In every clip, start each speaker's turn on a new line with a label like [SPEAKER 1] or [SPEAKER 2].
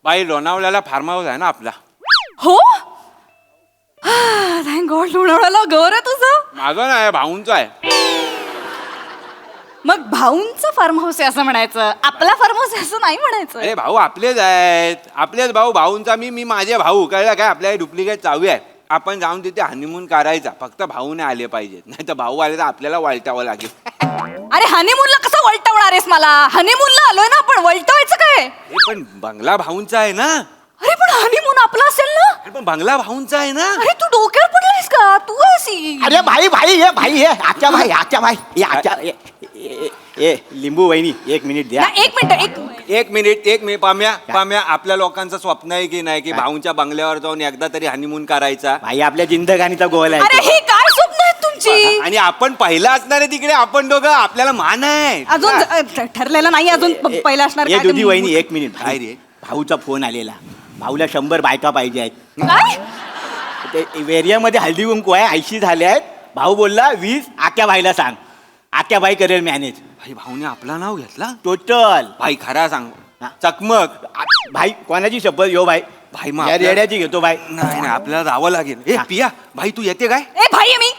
[SPEAKER 1] बाई लोणावळ्याला form house आहे ना आपला.
[SPEAKER 2] हो थँक गॉड. लोणावळ्याला घर आहे तुझं?
[SPEAKER 1] माझं नाही भाऊंचं आहे.
[SPEAKER 2] मग भाऊंचं फार्म हाऊस आहे असं म्हणायचं, आपला फार्म हाऊस आहे असं नाही म्हणायचं.
[SPEAKER 1] अरे भाऊ आपलेच आहेत, आपलेच भाऊ. भाऊंचा मी माझे भाऊ. कळलं काय? आपल्या डुप्लिकेट चावी आहे. आपण जाऊन तिथे हनीमून करायचा. फक्त भाऊ नाही आले पाहिजेत, नाही तर भाऊ आले तर आपल्याला वळटावं लागेल.
[SPEAKER 2] अरे हनीमूनला कसं वळटवणार आहेस मला? हनीमूनला आलोय ना, पण वळटवायचं काय?
[SPEAKER 1] हे पण बंगला भाऊंचा आहे ना.
[SPEAKER 2] अरे पण हनीमून आपला असेल ना.
[SPEAKER 1] अरे पण बंगला भाऊंचा आहे ना.
[SPEAKER 2] अरे तू डोक्यावर पडलायस का? तू अशी
[SPEAKER 3] अरे भाई ये भाई ये आख्या भाई ये आख्या ए लिंबू वहिनी 1 मिनिट द्या.
[SPEAKER 2] एक मिनिट
[SPEAKER 1] एक मिनिट पाम्या आपल्या लोकांचं स्वप्न आहे की नाही की भाऊंच्या बंगल्यावर जाऊन एकदा तरी हनीमून करायचा.
[SPEAKER 3] भाई आपल्या जिंदगानीचा गोल आहे
[SPEAKER 2] अरे
[SPEAKER 3] तो.
[SPEAKER 2] ही काय स्वप्न आहेत तुमची?
[SPEAKER 1] आणि आपण पहिला असणार आहे तिकडे. आपण दोघं आपल्याला मान आहे
[SPEAKER 2] अजून ठरलेलं नाही. अजून पहिला असणार
[SPEAKER 3] ए
[SPEAKER 2] काय
[SPEAKER 3] दुधी
[SPEAKER 2] ते?
[SPEAKER 3] वहिनी 1 मिनिट.
[SPEAKER 1] काय रे?
[SPEAKER 3] भाऊचा फोन आलेला. भाऊला 100 बायका पाहिजे आहेत.
[SPEAKER 2] काय?
[SPEAKER 3] ते एरियामध्ये हळदी कुंकू आहे, 80 झाले आहेत. भाऊ बोलला 20 आक्या भाईला सांग, आक्या भाई करेल मॅनेज.
[SPEAKER 1] भाई भाऊने आपला नाव घेतला.
[SPEAKER 3] टोटल.
[SPEAKER 1] भाई खरा सांग.
[SPEAKER 3] हा.
[SPEAKER 1] चकमक.
[SPEAKER 3] भाई कोणाची शपथ यो भाई?
[SPEAKER 1] भाई मग
[SPEAKER 3] या
[SPEAKER 1] आपल्या-
[SPEAKER 3] रेड्याची घेतो भाई.
[SPEAKER 1] नाही आपल्याला जावं लागेल. ए
[SPEAKER 3] हा.
[SPEAKER 1] पिया भाई तू येते काय?
[SPEAKER 2] ए भाई आहे मी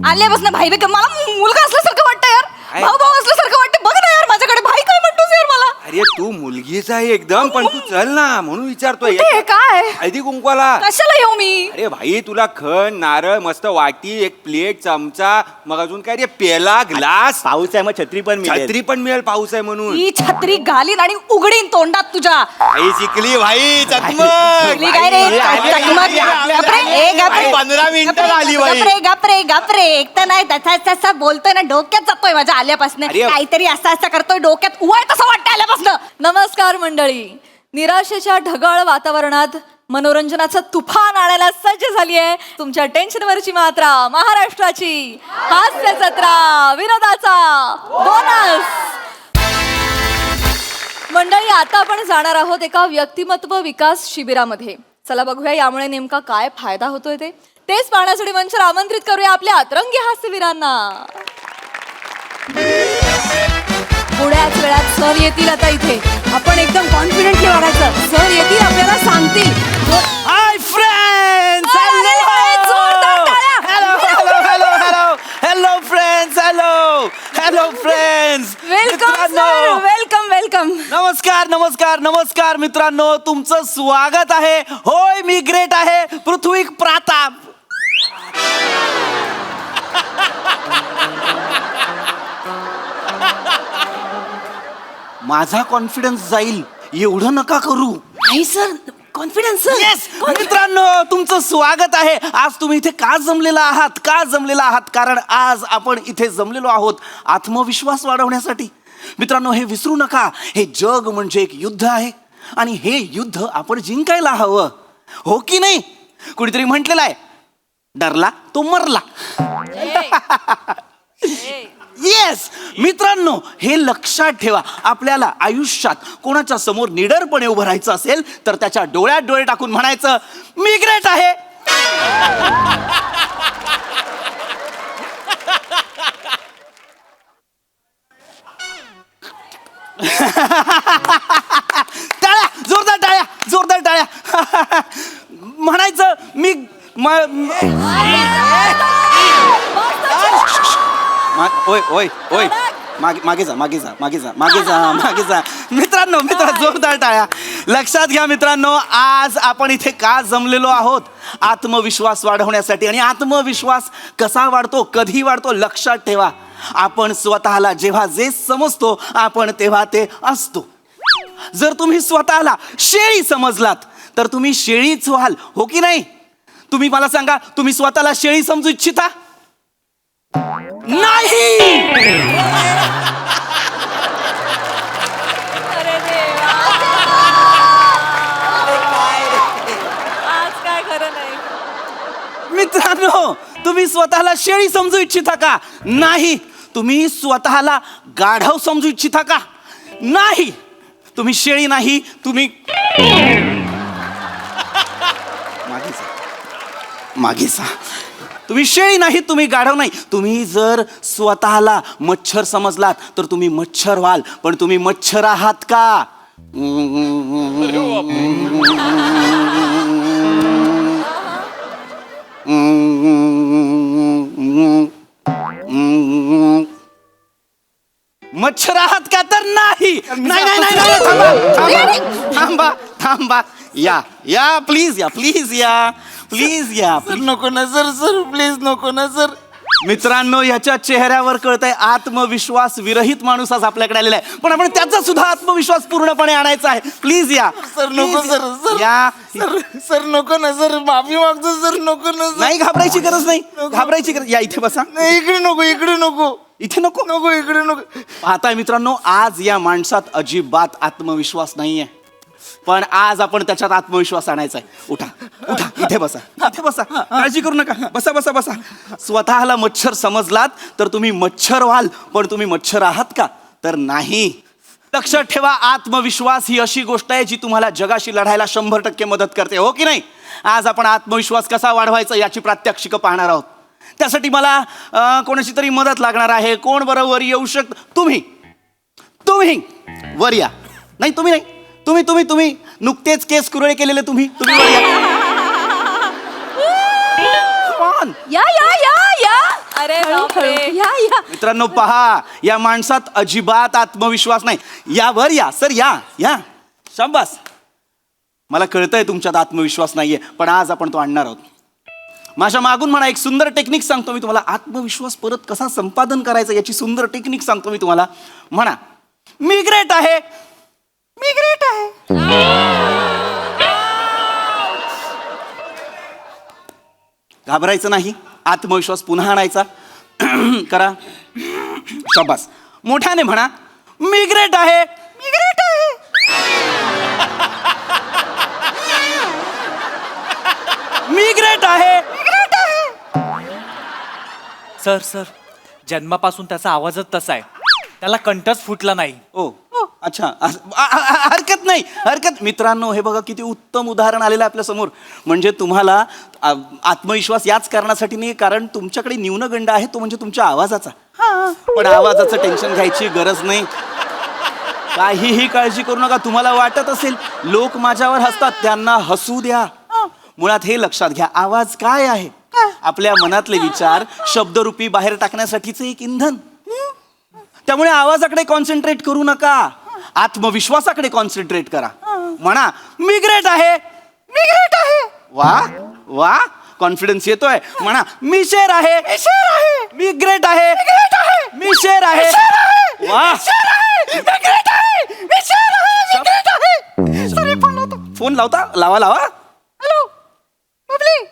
[SPEAKER 2] आल्यापासून भाई बे मला मुलगा असल्यासारखं वाटतं यार.
[SPEAKER 1] काय?
[SPEAKER 2] भाऊ असल्यासारखं वाटतं. बघ ना यार माझ्याकडे. भाई काय म्हणतोस यार मला?
[SPEAKER 1] अरे तू मुलगीच आहे एकदम, पण तू चल ना म्हणून विचारतोय.
[SPEAKER 2] कुठे? काय
[SPEAKER 1] हळदी कुंकवाला.
[SPEAKER 2] कशाला येऊ मी?
[SPEAKER 1] अरे भाई तुला खण नारळ मस्त वाटी, एक प्लेट, चमचा, मग अजून काय रे पेला, ग्लास,
[SPEAKER 3] पाऊस आहे मग छत्री पण मिळेल.
[SPEAKER 1] छत्री पण मिळेल. पाऊस आहे म्हणून.
[SPEAKER 2] ही छत्री घालीन आणि उघडीन तोंडात तुझ्या.
[SPEAKER 1] आई शिकली भाई चकमक.
[SPEAKER 2] शिकली काय रे? चकमक. गपरे, ए गपरे.
[SPEAKER 1] 15 मिनिटं आली बाई.
[SPEAKER 2] गपरे एक तर नाही तसा बोलतोय ना, डोक्यात जातोय माझ्या आल्यापासून.
[SPEAKER 1] अरे.
[SPEAKER 2] काहीतरी असं करतोय डोक्यात. उवाय तसं वाटतं आल्यापासून. नमस्कार मंडळी. निराशेच्या ढगाळ वातावरणात मनोरंजनाचं तुफान आणायला सज्ज झाली आहे तुमच्या टेन्शनवरची मात्रा, महाराष्ट्राची हास्य जत्रा, विनोदाचा बोनस. मंडळी आता आपण जाणार आहोत एका व्यक्तिमत्व विकास शिबिरामध्ये. चला बघूया यामुळे नेमका काय फायदा होतोय तेच पाहण्यासाठी मंचावर आमंत्रित करूया आपल्या अतरंगी हास्यवीरांना. थोड्याच वेळात सर येतील. आता इथे आपण एकदम कॉन्फिडेंटली वागायचं. सर येतील, आपल्याला सांगतील.
[SPEAKER 3] Hi friends. Hello friends. Hello friends.
[SPEAKER 2] Welcome.
[SPEAKER 3] नमस्कार मित्रांनो, तुमचं स्वागत आहे. होय मी ग्रेट आहे, पृथ्वी प्राताप. माझा कॉन्फिडन्स जाईल एवढं नका करू.
[SPEAKER 2] नाही सर, कॉन्फिडन्स.
[SPEAKER 3] येस मित्रांनो, तुमचं स्वागत आहे. आज तुम्ही इथे का जमलेला आहात? कारण आज आपण इथे जमलेलो आहोत आत्मविश्वास वाढवण्यासाठी. मित्रांनो, हे विसरू नका, हे जग म्हणजे एक युद्ध आहे आणि हे युद्ध आपण जिंकायला हवं, हो की नाही? कुणीतरी म्हटलेलं आहे, डरला तो मरला. येस मित्रांनो, हे लक्षात ठेवा. आपल्याला आयुष्यात कोणाच्या समोर निडरपणे उभं राहायचं असेल तर त्याच्या डोळ्यात डोळे टाकून म्हणायचं, मी ग्रेट आहे. टाळ्या, जोरदार टाळ्या. म्हणायचं मी ओय मागे जा. मित्रांनो जोरदार टाळ्या. लक्षात घ्या मित्रांनो, आज आपण इथे का जमलेलो आहोत? आत्मविश्वास वाढवण्यासाठी. आणि आत्मविश्वास कसा वाढतो, कधी वाढतो? लक्षात ठेवा, आपण स्वतःला जेव्हा जे समजतो आपण तेव्हा ते असतो. जर तुम्ही स्वतःला शेळी समजलात तर तुम्ही शेळीच व्हाल, हो की नाही? तुम्ही मला सांगा, तुम्ही स्वतःला शेळी समजू इच्छिता? नाही.
[SPEAKER 2] अरे देवा, आज काय खरं नाही.
[SPEAKER 3] मित्रांनो, तुम्ही स्वतःला शेळी समजू इच्छिता का? नाही. तुम्ही स्वतःला गाढव समजू इच्छिता का? नाही. तुम्ही शेळी नाही, तुम्ही मागे जा. तुम्ही शेळी नाही, तुम्ही गाढव नाही. तुम्ही जर स्वतःला मच्छर समजलात तर तुम्ही मच्छर व्हाल, पण तुम्ही मच्छर आहात का? मच्छर आहात का तर नाही नाही नाही नाही नाही, थांबा थांबा थांबा या प्लीज या प्लीज या प्लीज या
[SPEAKER 4] सर नको ना सर प्लीज नको ना सर.
[SPEAKER 3] मित्रांनो, याच्या चेहऱ्यावर कळतंय आत्मविश्वास विरहित माणूस आज आपल्याकडे आलेला आहे, पण आपण त्याचा सुद्धा आत्मविश्वास पूर्णपणे आणायचा आहे. प्लीज या
[SPEAKER 4] सर नको
[SPEAKER 3] Please
[SPEAKER 4] सर
[SPEAKER 3] या.
[SPEAKER 4] सर नको ना सर, माफी मागतो सर, नको ना सर.
[SPEAKER 3] नाही घाबरायची गरज नाही, घाबरायची गरज. या इथे बसा.
[SPEAKER 4] नाही इकडे नको
[SPEAKER 3] इथे नको.
[SPEAKER 4] नको इकडे नको.
[SPEAKER 3] पाहताय मित्रांनो, आज या माणसात अजिबात आत्मविश्वास नाहीये, पण आज आपण त्याच्यात आत्मविश्वास आणायचा आहे. उठा उठा, इथे बसा, इथे बसा, काळजी करू नका. बसा बसा बसा. स्वतःला मच्छर समजलात तर तुम्ही मच्छर व्हाल, पण तुम्ही मच्छर आहात का तर नाही. लक्षात ठेवा, आत्मविश्वास ही अशी गोष्ट आहे जी तुम्हाला जगाशी लढायला 100% मदत करते, हो की नाही. आज आपण आत्मविश्वास कसा वाढवायचा याची प्रात्यक्षिकं पाहणार आहोत. त्यासाठी मला कोणाची तरी मदत लागणार आहे. कोण बरोबर येऊ तुम्ही वर या. नाही तुम्ही नाही, तुम्ही नुकतेच केस कुरळे केलेले तुम्ही वर या. Come on.
[SPEAKER 2] या या या या अरे बापरे. या या
[SPEAKER 3] मित्रांनो पहा, या माणसात अजिबात आत्मविश्वास नाही. या वर या सर, या शाबास. मला कळतंय तुमच्यात आत्मविश्वास नाहीये, पण आज आपण तो आणणार आहोत. माझ्या मागून म्हणा, एक सुंदर टेक्निक सांगतो मी तुम्हाला. आत्मविश्वास परत कसा संपादन करायचा याची सुंदर टेक्निक सांगतो मी तुम्हाला. म्हणा, मी ग्रेट आहे. मी ग्रेट आहे. घाबरायचं नाही, आत्मविश्वास पुन्हा आणायचा. करा, शाबास. मोठ्याने म्हणा, मी ग्रेट आहे. मी ग्रेट आहे. मी ग्रेट आहे.
[SPEAKER 5] सर जन्मापासून त्याचा आवाजच तसा आहे, त्याला कंठच फुटला नाही.
[SPEAKER 3] ओ अच्छा, हरकत नाही, हरकत. मित्रांनो, हे बघा किती उत्तम उदाहरण आलेलं आहे आपल्या समोर. म्हणजे तुम्हाला आत्मविश्वास याच कारणासाठी नाही, कारण तुमच्याकडे न्यूनगंड आहे, तो म्हणजे तुमच्या आवाजाचा. पण आवाजाचं टेन्शन घ्यायची गरज नाही, काहीही काळजी करू नका. तुम्हाला वाटत असेल लोक माझ्यावर हसतात, त्यांना हसू द्या. मुळात हे लक्षात घ्या, आवाज काय आहे? आपल्या मनातले विचार शब्दरूपी बाहेर टाकण्यासाठीचं एक इंधन. त्यामुळे आवाजाकडे कॉन्सन्ट्रेट करू नका, आत्मविश्वासाकडे कॉन्सन्ट्रेट करा. म्हणा, मी ग्रेट आहे. मी ग्रेट आहे. वा वा, कॉन्फिडन्स येतोय. म्हणा, मी शेर आहे. मी ग्रेट आहे. मी शेर आहे. वा, फोन लावता, लावा.
[SPEAKER 4] Hello Babli,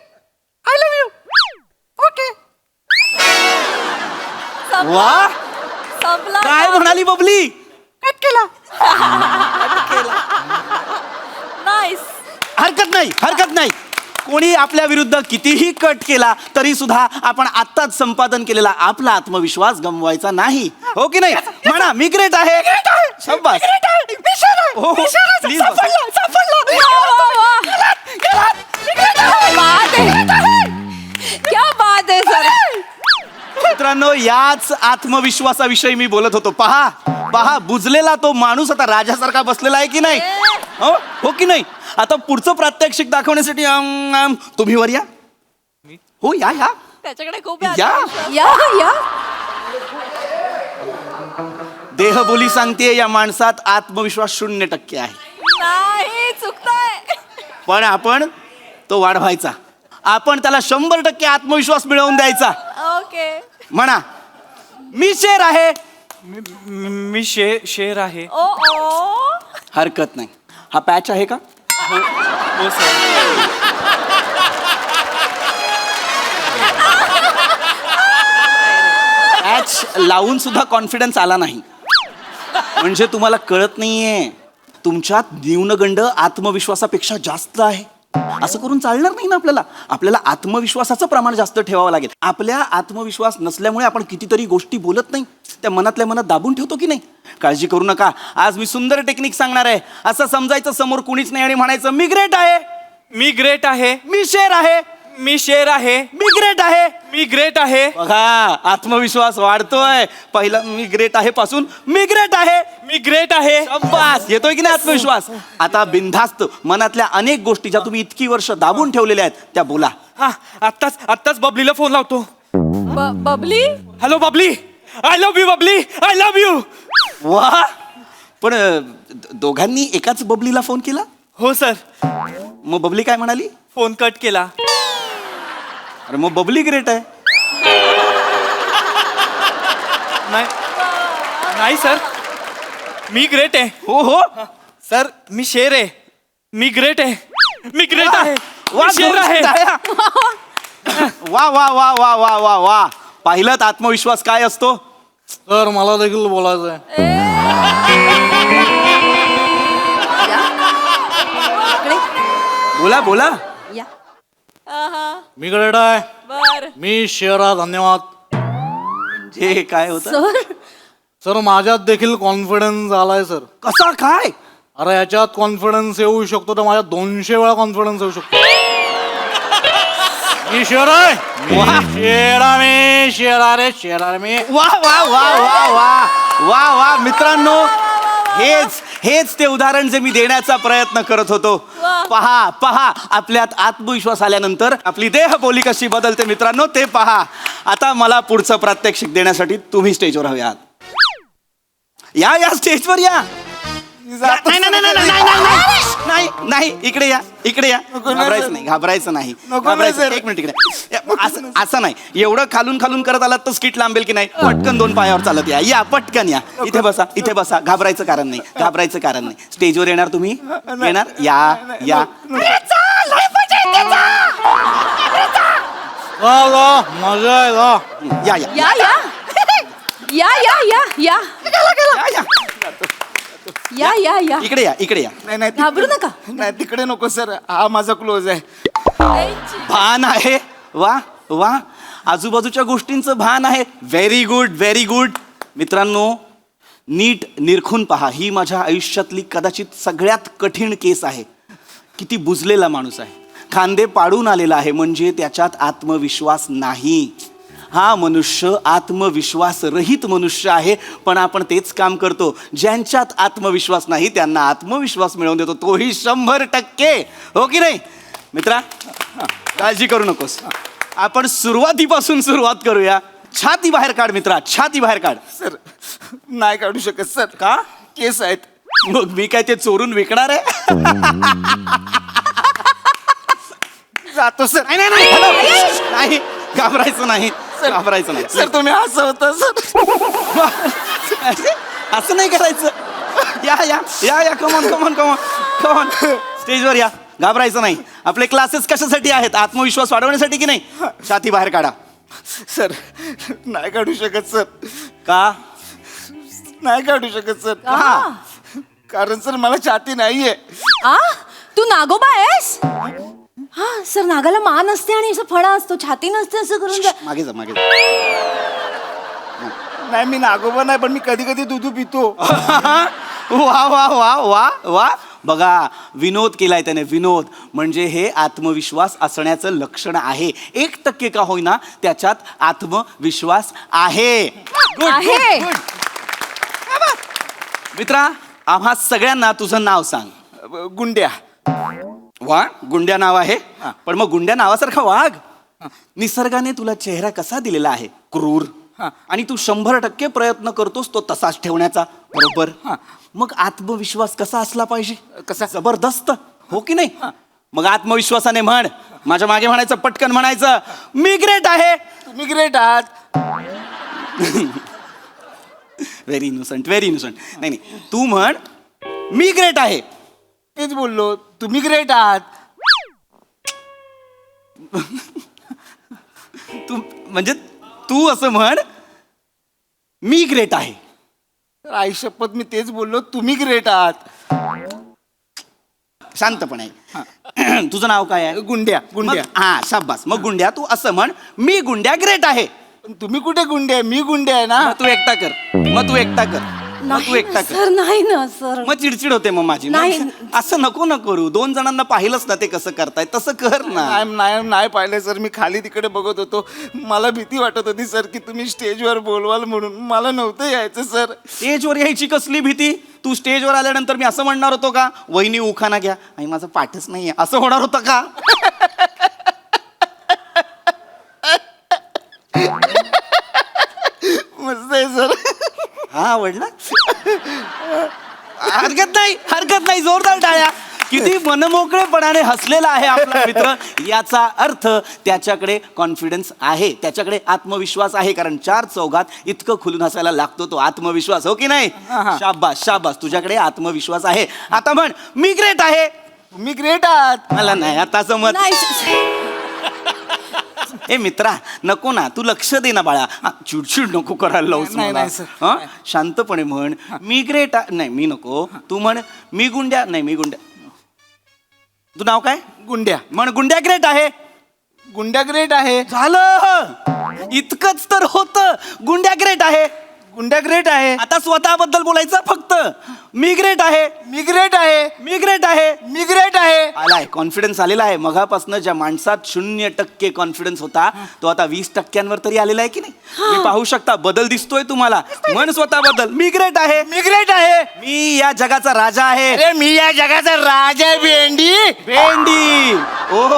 [SPEAKER 4] I love you. Okay.
[SPEAKER 3] वा,
[SPEAKER 2] संपला.
[SPEAKER 3] काय म्हणाली बबली?
[SPEAKER 4] कट केला.
[SPEAKER 2] नाईस.
[SPEAKER 3] हरकत नाही. कोणी आपल्या विरुद्ध कितीही कट केला तरी सुद्धा आपण आत्ताच संपादन केलेला आपला आत्मविश्वास गमवायचा नाही, हो की नाही. म्हणा, मी ग्रेट आहे. शाबास. हो, प्लीज
[SPEAKER 2] क्या बात आहे सर.
[SPEAKER 3] मित्रांनो, याच आत्मविश्वासाविषयी मी बोलत होतो. पहा, बुजलेला तो माणूस आता राजासारखा बसलेला आहे की नाही, हो की नाही. आता पुढचं प्रात्यक्षिक दाखवण्यासाठी तुम्ही वर या. हो, या.
[SPEAKER 2] त्याच्याकडे खूप
[SPEAKER 3] या.
[SPEAKER 2] या
[SPEAKER 3] देहबोली सांगते या माणसात आत्मविश्वास 0% आहे.
[SPEAKER 2] नाही, चुकताय.
[SPEAKER 3] पण आपण तो वाढवायचा. आपण त्याला 100% आत्मविश्वास मिळवून द्यायचा.
[SPEAKER 2] ओके.
[SPEAKER 3] म्हणा, मी शेर आहे.
[SPEAKER 5] मी शेर आहे.
[SPEAKER 2] ओ
[SPEAKER 3] हरकत नाही. हा पॅच आहे का?
[SPEAKER 5] हो सर.
[SPEAKER 3] पॅच लावून सुद्धा कॉन्फिडन्स आला नाही, म्हणजे तुम्हाला कळत नाहीये तुमच्यात न्यूनगंड आत्मविश्वासापेक्षा जास्त आहे. असं करून चालणार नाही ना. आपल्याला आत्मविश्वासाचं प्रमाण जास्त ठेवावं लागेल. आपल्या आत्मविश्वास नसल्यामुळे आपण कितीतरी गोष्टी बोलत नाही, त्या मनातल्या मनात दाबून ठेवतो की नाही. काळजी करू नका, आज मी सुंदर टेक्निक सांगणार आहे. असं समजायचं समोर कुणीच नाही आणि म्हणायचं, मी ग्रेट आहे.
[SPEAKER 5] मी ग्रेट आहे.
[SPEAKER 3] मी शेर आहे.
[SPEAKER 5] मी शेर आहे.
[SPEAKER 3] मी ग्रेट आहे.
[SPEAKER 5] मी ग्रेट आहे.
[SPEAKER 3] बघा आत्मविश्वास वाढतोय. पहिला मी ग्रेट आहे पासून मी ग्रेट आहे.
[SPEAKER 5] मी ग्रेट आहे.
[SPEAKER 3] शाबास. येतोय की नाही आत्मविश्वास? आता बिनधास्त मनातल्या अनेक गोष्टी ज्या तुम्ही इतकी वर्ष दाबून ठेवलेल्या आहेत त्या बोला.
[SPEAKER 5] हा आत्ताच बबलीला फोन लावतो.
[SPEAKER 2] Babli
[SPEAKER 5] hello Babli, I love you Babli, I love you.
[SPEAKER 3] वा. पण दोघांनी एकाच बबलीला फोन केला?
[SPEAKER 5] हो सर.
[SPEAKER 3] मग बबली काय म्हणाली?
[SPEAKER 5] फोन कट केला.
[SPEAKER 3] अरे मग बबली ग्रेट आहे.
[SPEAKER 5] नाही सर, मी ग्रेट आहे.
[SPEAKER 3] हो हो.
[SPEAKER 5] सर मी शेर आहे. मी ग्रेट आहे. मी ग्रेट आहे.
[SPEAKER 3] वा,
[SPEAKER 5] मी शेर आहे.
[SPEAKER 3] वा वा वा वा वा वा वा. पाहिलं आत्मविश्वास काय असतो?
[SPEAKER 4] सर मला देखील बोलायचं आहे.
[SPEAKER 3] बोला बोला.
[SPEAKER 2] या
[SPEAKER 4] मी ग्रेट आहे.
[SPEAKER 2] बर
[SPEAKER 4] मी शेर आहे. धन्यवाद.
[SPEAKER 3] जे काय होतं?
[SPEAKER 2] सर
[SPEAKER 4] सर माझ्यात देखील कॉन्फिडन्स आलाय सर.
[SPEAKER 3] कसा काय?
[SPEAKER 4] अरे याच्यात कॉन्फिडन्स येऊ शकतो तर माझ्यात 200 वेळा कॉन्फिडन्स येऊ शकतो. मी शेर आहे. मी शेर आहे मी.
[SPEAKER 3] वा वा वा वा वा वा वा. मित्रांनो हेच ते उदाहरण जे मी देण्याचा प्रयत्न करत होतो. पहा पहा आपल्यात आत्मविश्वास आल्यानंतर आपली देहबोली कशी बदलते मित्रांनो, ते पहा. आता मला पुढचं प्रात्यक्षिक देण्यासाठी तुम्ही स्टेजवर हवे आहात. या स्टेजवर या. नाही नाही नाही नाही नाही नाही नाही नाही इकडे या इकडे या. घाबरायचं नाही घाबरायचं नाही घाबरायचं. एक मिनिट इकडे. असं नाही. एवढं खालून खालून करत आलात तर स्किट लांबेल की नाही. पटकन 2 पायावर चालत या पटकन या. इथे बसा इथे बसा. घाबरायचं कारण नाही घाबरायचं कारण नाही. स्टेजवर येणार तुम्ही? येणार? या या.
[SPEAKER 4] मजा आहे वा.
[SPEAKER 3] या या
[SPEAKER 2] या या या या या या
[SPEAKER 3] या या.
[SPEAKER 2] या या या
[SPEAKER 3] इकडे या इकडे या.
[SPEAKER 4] नाही नाही
[SPEAKER 2] घाबरू नका.
[SPEAKER 4] नाही तिकडे नको सर. हा माझा क्लोज आहे.
[SPEAKER 3] भान आहे. वा वा. आजूबाजूच्या गोष्टींचं भान आहे. Very good very good. मित्रांनो नीट निरखून पहा. ही माझ्या आयुष्यातली कदाचित सगळ्यात कठीण केस आहे. किती बुजलेला माणूस आहे. खांदे पाडून आलेला आहे म्हणजे त्याच्यात आत्मविश्वास नाही. हा मनुष्य आत्मविश्वास रहित मनुष्य आहे. पण आपण तेच काम करतो. ज्यांच्यात आत्मविश्वास नाही त्यांना आत्मविश्वास मिळवून देतो. तोही 100%. हो की नाही मित्रा? काळजी करू नकोस. आपण सुरुवातीपासून सुरुवात करूया. छाती बाहेर काढ मित्रा. छाती बाहेर काढ.
[SPEAKER 4] सर नाही काढू शकत सर.
[SPEAKER 3] का?
[SPEAKER 4] केस आहेत.
[SPEAKER 3] मग मी काय ते चोरून विकणार आहे?
[SPEAKER 4] जातो सर.
[SPEAKER 3] नाही नाही नाही हॅलो. नाही घाबरायचं नाही घाबरायचं नाही.
[SPEAKER 4] सर तुम्ही असं होता सर.
[SPEAKER 3] असं नाही करायचं. या या या या. Come on come on come on come on. स्टेजवर या. घाबरायचं नाही. आपले क्लासेस कशासाठी आहेत? आत्मविश्वास वाढवण्यासाठी की नाही? छाती बाहेर काढा.
[SPEAKER 4] सर नाही काढू शकत सर.
[SPEAKER 3] का?
[SPEAKER 4] नाही काढू शकत सर. कारण सर मला छाती नाहीये.
[SPEAKER 2] आ तू नागोबा आहेस? हा सर नागाला मान असते आणि असं फणा असतो, छाती नसते असं करून.
[SPEAKER 3] मागे जा मागे जा.
[SPEAKER 4] नाही मी नागोबा नाही पण मी कधी कधी दूध पितो.
[SPEAKER 3] वा वा वा वा वा. बघा विनोद केलाय त्याने. विनोद म्हणजे हे आत्मविश्वास असण्याचं लक्षण आहे. 1% का होईना त्याच्यात आत्मविश्वास आहे.
[SPEAKER 2] आहे.
[SPEAKER 3] मित्रा आम्हा सगळ्यांना तुझं नाव सांग.
[SPEAKER 4] गुंड्या.
[SPEAKER 3] वा गुंड्या नाव आहे. पण मग गुंड्या नावासारखा वाघ. निसर्गाने तुला चेहरा कसा दिलेला आहे? क्रूर. आणि तू 100% प्रयत्न करतोस तो तसाच ठेवण्याचा. बरोबर. मग आत्मविश्वास कसा असला पाहिजे?
[SPEAKER 4] कसा?
[SPEAKER 3] जबरदस्त. हो की नाही? मग आत्मविश्वासाने म्हण. माझ्या मागे म्हणायचं. पटकन म्हणायचं. मी ग्रेट आहे.
[SPEAKER 4] तुम्ही ग्रेट आहात.
[SPEAKER 3] Very innocent very innocent. नाही नाही तू म्हण मी ग्रेट आहे.
[SPEAKER 4] तेच बोललो. तुम्ही ग्रेट आहात.
[SPEAKER 3] तू म्हणजे तू असं म्हण मी ग्रेट आहे.
[SPEAKER 4] आई शपथ मी तेच बोललो. तुम्ही ग्रेट आहात.
[SPEAKER 3] शांतपणे. तुझं नाव काय आहे?
[SPEAKER 4] गुंड्या. गुंड्या.
[SPEAKER 3] हा शाबास. मग गुंड्या तू असं म्हण मी गुंड्या ग्रेट आहे.
[SPEAKER 4] पण तुम्ही कुठे गुंडे आहे? मी गुंडे आहे ना.
[SPEAKER 3] मग तू एकटा कर. मग तू एकटा कर. मग तू एकटा कर
[SPEAKER 6] सर नाही ना सर
[SPEAKER 3] मग चिडचिड होते मग माझी मग
[SPEAKER 6] नाही.
[SPEAKER 3] असं नको ना करू 2 जणांना पाहिलंच ना ते कसं करताय तसं कर ना
[SPEAKER 4] नाही नाही नाही पाहिलं सर मी खाली तिकडे बघत होतो मला भीती वाटत होती सर की तुम्ही स्टेजवर बोलवाल म्हणून मला नव्हतं यायचं सर
[SPEAKER 3] स्टेजवर यायची कसली भीती तू स्टेजवर आल्यानंतर मी असं म्हणणार होतो का वहिनी उखाना घ्या आणि माझं पाठच नाहीये असं होणार होतं का
[SPEAKER 4] मस्त आहे सर
[SPEAKER 3] हा आवडला हरकत नाही जोरदार टाळ्या किती मनमोकळेपणाने हसलेला आहे आपला मित्र याचा अर्थ त्याच्याकडे कॉन्फिडन्स आहे त्याच्याकडे आत्मविश्वास आहे कारण 4 चौघात इतकं खुलून हसायला लागतो तो आत्मविश्वास हो की नाही शाबास शाबास तुझ्याकडे आत्मविश्वास आहे आता म्हण मी ग्रेट आहे
[SPEAKER 4] मी ग्रेट आहात
[SPEAKER 3] मला नाही आता समज
[SPEAKER 6] नाही
[SPEAKER 3] ए मित्रा नको ना तू लक्ष दे ना बाळा चिडचिड नको करायला लावूस
[SPEAKER 4] नाही,
[SPEAKER 3] मला.
[SPEAKER 4] नाही, सर.
[SPEAKER 3] हं? शांतपणे म्हण मी ग्रेट नाही मी नको तू म्हण मी गुंड्या नाही मी गुंड्या तू नाव काय
[SPEAKER 4] गुंड्या
[SPEAKER 3] म्हण गुंड्या ग्रेट आहे
[SPEAKER 4] गुंड्या ग्रेट आहे
[SPEAKER 3] झालं इतकंच तर होतं गुंड्या ग्रेट आहे
[SPEAKER 4] गुंड्या ग्रेट आहे
[SPEAKER 3] आता स्वतःबद्दल बोलायचं फक्त मी ग्रेट आहे
[SPEAKER 4] मी ग्रेट आहे
[SPEAKER 3] मी ग्रेट आहे
[SPEAKER 4] मी ग्रेट आहे
[SPEAKER 3] आलाय कॉन्फिडन्स आलेला आहे मगापासून ज्या माणसात 0% कॉन्फिडन्स होता तो आता 20% तरी आलेला आहे की नाही मी पाहू शकता बदल दिसतोय तुम्हाला म्हण स्वतःबद्दल मी ग्रेट आहे
[SPEAKER 4] मी ग्रेट आहे
[SPEAKER 3] मी या जगाचा राजा आहे
[SPEAKER 4] अरे मी या जगाचा राजा आहे भेंडी
[SPEAKER 3] भेंडी ओ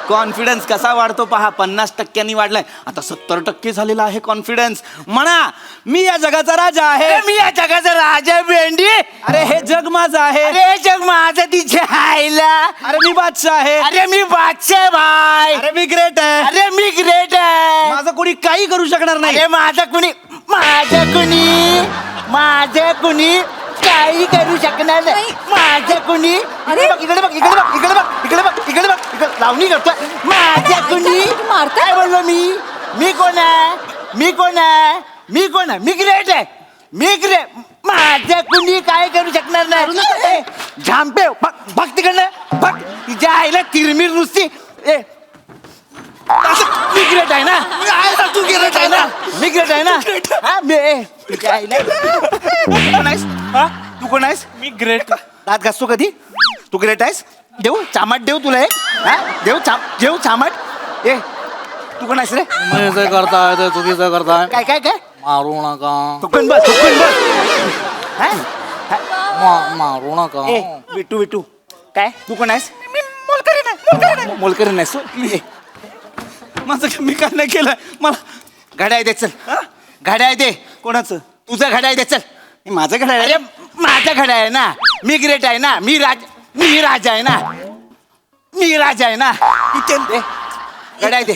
[SPEAKER 3] कॉन्फिडन्स कसा वाढतो पहा 50% वाढलाय आता 70% झालेला आहे कॉन्फिडन्स म्हणा मी या जगाचा राजा आहे
[SPEAKER 4] अरे मी या जगाचा राजा आहे भेंडी
[SPEAKER 3] अरे हे जग माझं आहे
[SPEAKER 4] अरे हे जग माझं तिचे आईला
[SPEAKER 3] अरे मी बादशाह आहे
[SPEAKER 4] अरे मी बादशाह आहे भाई
[SPEAKER 3] अरे मी ग्रेट आहे
[SPEAKER 4] अरे मी ग्रेट आहे
[SPEAKER 3] माझं कोणी काही करू शकणार नाही
[SPEAKER 4] अरे माझं कुणी काही करू शकणार नाही माझं कुणी
[SPEAKER 2] अरे.
[SPEAKER 4] इकडे बघ इकडे बघ इकडे बघ इकडे बघ इकडे बघ इकडे लावणी करतोय माझं कुणी
[SPEAKER 2] मारतोय?
[SPEAKER 4] काय बोललो मी कोण आहे मी ग्रेट आहे मी ग्रेट माझं कुणी काय करू शकणार नाही झांपे बघ तिकडनं बघ तिच्या आईला तिरमीर नुसती ए मी ग्रेट आहे ना तू ग्रेट आहे ना मी ग्रेट आहे ना हा मी तिच्या आईला तू कोण आहेस हा तू कोण आहेस
[SPEAKER 5] मी ग्रेट
[SPEAKER 4] दात घासतो कधी तू ग्रेट आहेस देऊ चामाट देऊ तुला एक हा देऊ चामाट ए तू कोण आहेस रे
[SPEAKER 7] तुम्ही जे करताय ते चुकीचं करताय
[SPEAKER 4] काय काय काय
[SPEAKER 7] मारू नका
[SPEAKER 4] थुकून बस हा?
[SPEAKER 7] मारू नका
[SPEAKER 4] ए विटू काय तू कोण आहेस मोलकरी नाहीस तू ए,
[SPEAKER 3] माझं मी काय नाही केलंय मला
[SPEAKER 4] घड्याळ दे चल घड्याळ दे
[SPEAKER 3] कोणाचं
[SPEAKER 4] तुझं घड्याळ दे चल
[SPEAKER 3] हे माझं घड्याळ आहे.
[SPEAKER 4] अरे माझं घड्याळ आहे ना मी ग्रेट आहे ना मी राजा आहे ना इथे दे घड्याळ दे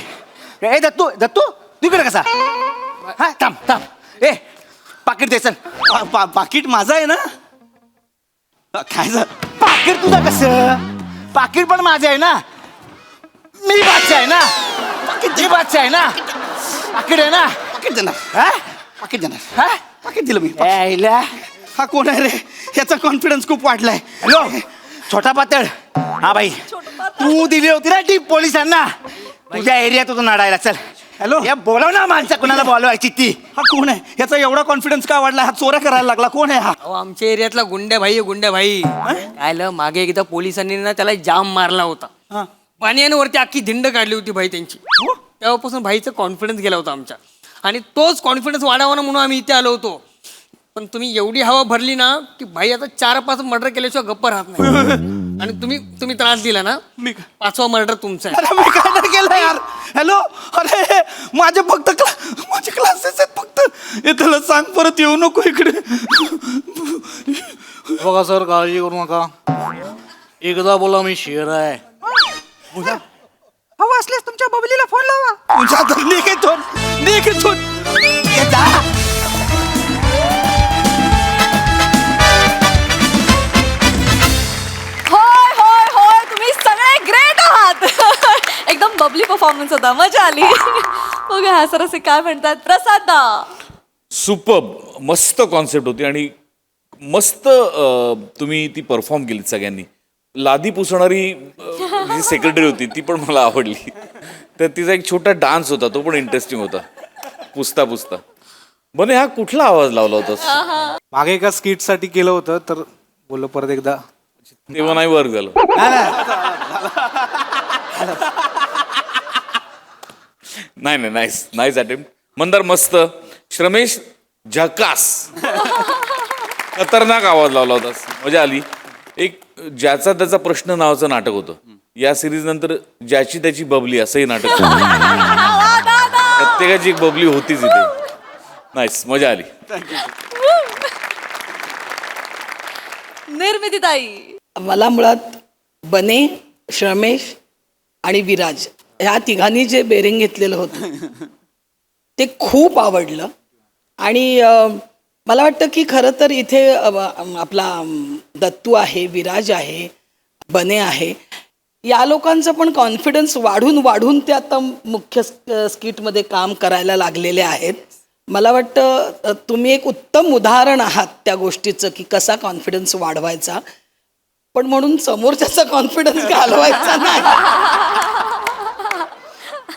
[SPEAKER 4] ए दत्तू तिकडे कसा हा थांब ए पाकिट दे चल
[SPEAKER 3] पाकिट माझं आहे ना काय झालं
[SPEAKER 4] पाकिट तुझं कसं पाकिट पण माझं आहे ना मी बादशाह आहे ना मी बादशाह आहे ना पाकिट आहे ना
[SPEAKER 3] पाकिट देणार
[SPEAKER 4] हा
[SPEAKER 3] पाकिट देणार
[SPEAKER 4] हा
[SPEAKER 3] पाकिट दिलं मी
[SPEAKER 4] यायला
[SPEAKER 3] हा कोण आहे रे याचा कॉन्फिडन्स खूप वाढलाय
[SPEAKER 4] हॅलो छोटा पातळ हा भाई तू दिली होती ना टीप पोलिसांना तुझ्या एरियातून नाडायला चल
[SPEAKER 3] हॅलो
[SPEAKER 4] या बोलव ना माणसं कुणाला बोलवायची ती
[SPEAKER 3] हा कोण आहे याचा एवढा कॉन्फिडन्स का वाढला हा चोऱ्या करायला लागला कोण आहे हा
[SPEAKER 8] अहो आमच्या एरियातला गुंड्या भाई काय ल मागे एकदा पोलिसांनी ना त्याला जाम मारला होता
[SPEAKER 3] हा.
[SPEAKER 8] पाण्यावरती अख्खी धिंड काढली होती भाई त्यांची तेव्हापासून भाईचा कॉन्फिडन्स गेला होता आमच्या आणि तोच कॉन्फिडन्स वाढावा ना म्हणून आम्ही इथे आलो होतो पण तुम्ही एवढी हवा भरली ना की भाई आता 4-5 मर्डर केल्याशिवाय गप्प राहत नाही आणि तुम्ही त्रास दिला ना
[SPEAKER 3] मी
[SPEAKER 8] 5वा मर्डर तुमचा आहे
[SPEAKER 3] अरे मी काय नाही केलं यार हॅलो अरे माझे क्लासेस आहेत फक्त हे त्याला सांग परत येऊ नको इकडे
[SPEAKER 7] बघा सर काळजी करू नका एकदा बोला मी शेर आहे
[SPEAKER 3] हवा असल्यास तुमच्या बबलीला फोन लावा तुझ्या तर निघ इथून ये जा.
[SPEAKER 2] होय तुम्ही सगळे ग्रेट आहात एकदम बबली परफॉर्मन्स होता मजा आली बघा हा सर असे काय म्हणतात प्रसाद दा
[SPEAKER 9] सुपर्ब मस्त कॉन्सेप्ट होती आणि मस्त तुम्ही ती परफॉर्म केलीत सगळ्यांनी लादी पुसणारी जी सेक्रेटरी होती ती पण मला आवडली तर तिचा एक छोटा डान्स होता तो पण इंटरेस्टिंग होता पुसता बने हा कुठला आवाज लावला होतास
[SPEAKER 7] मागे एका स्किट साठी केलं होतं तर बोललो परत एकदा
[SPEAKER 9] तेव्हा नाही वर्क झालं नाही नाही नाईस नाईस अटेम्प्ट मंदार मस्त श्रमेश झकास खतरनाक आवाज लावला होतास मजा आली एक ज्याचा त्याचा प्रश्न नावाचं नाटक होतं या सिरीज नंतर ज्याची त्याची बबली असंही नाटक होतं. प्रत्येकाची एक बबली होतीच इथे नाईस मजा आली
[SPEAKER 2] निर्मितीताई
[SPEAKER 6] मला मुळात बने श्रमेश आणि विराज ह्या तिघांनी जे बेरिंग घेतलेलं होतं ते खूप आवडलं आणि मला वाटतं की खरं तर इथे आपला दत्तू आहे विराज आहे बने आहे या लोकांचं पण कॉन्फिडन्स वाढून वाढून ते आता मुख्य स्किटमध्ये काम करायला लागलेले आहेत मला वाटतं तुम्ही एक उत्तम उदाहरण आहात त्या गोष्टीचं की कसा कॉन्फिडन्स वाढवायचा पण म्हणून समोरच्याचा कॉन्फिडन्स घालवायचा नाही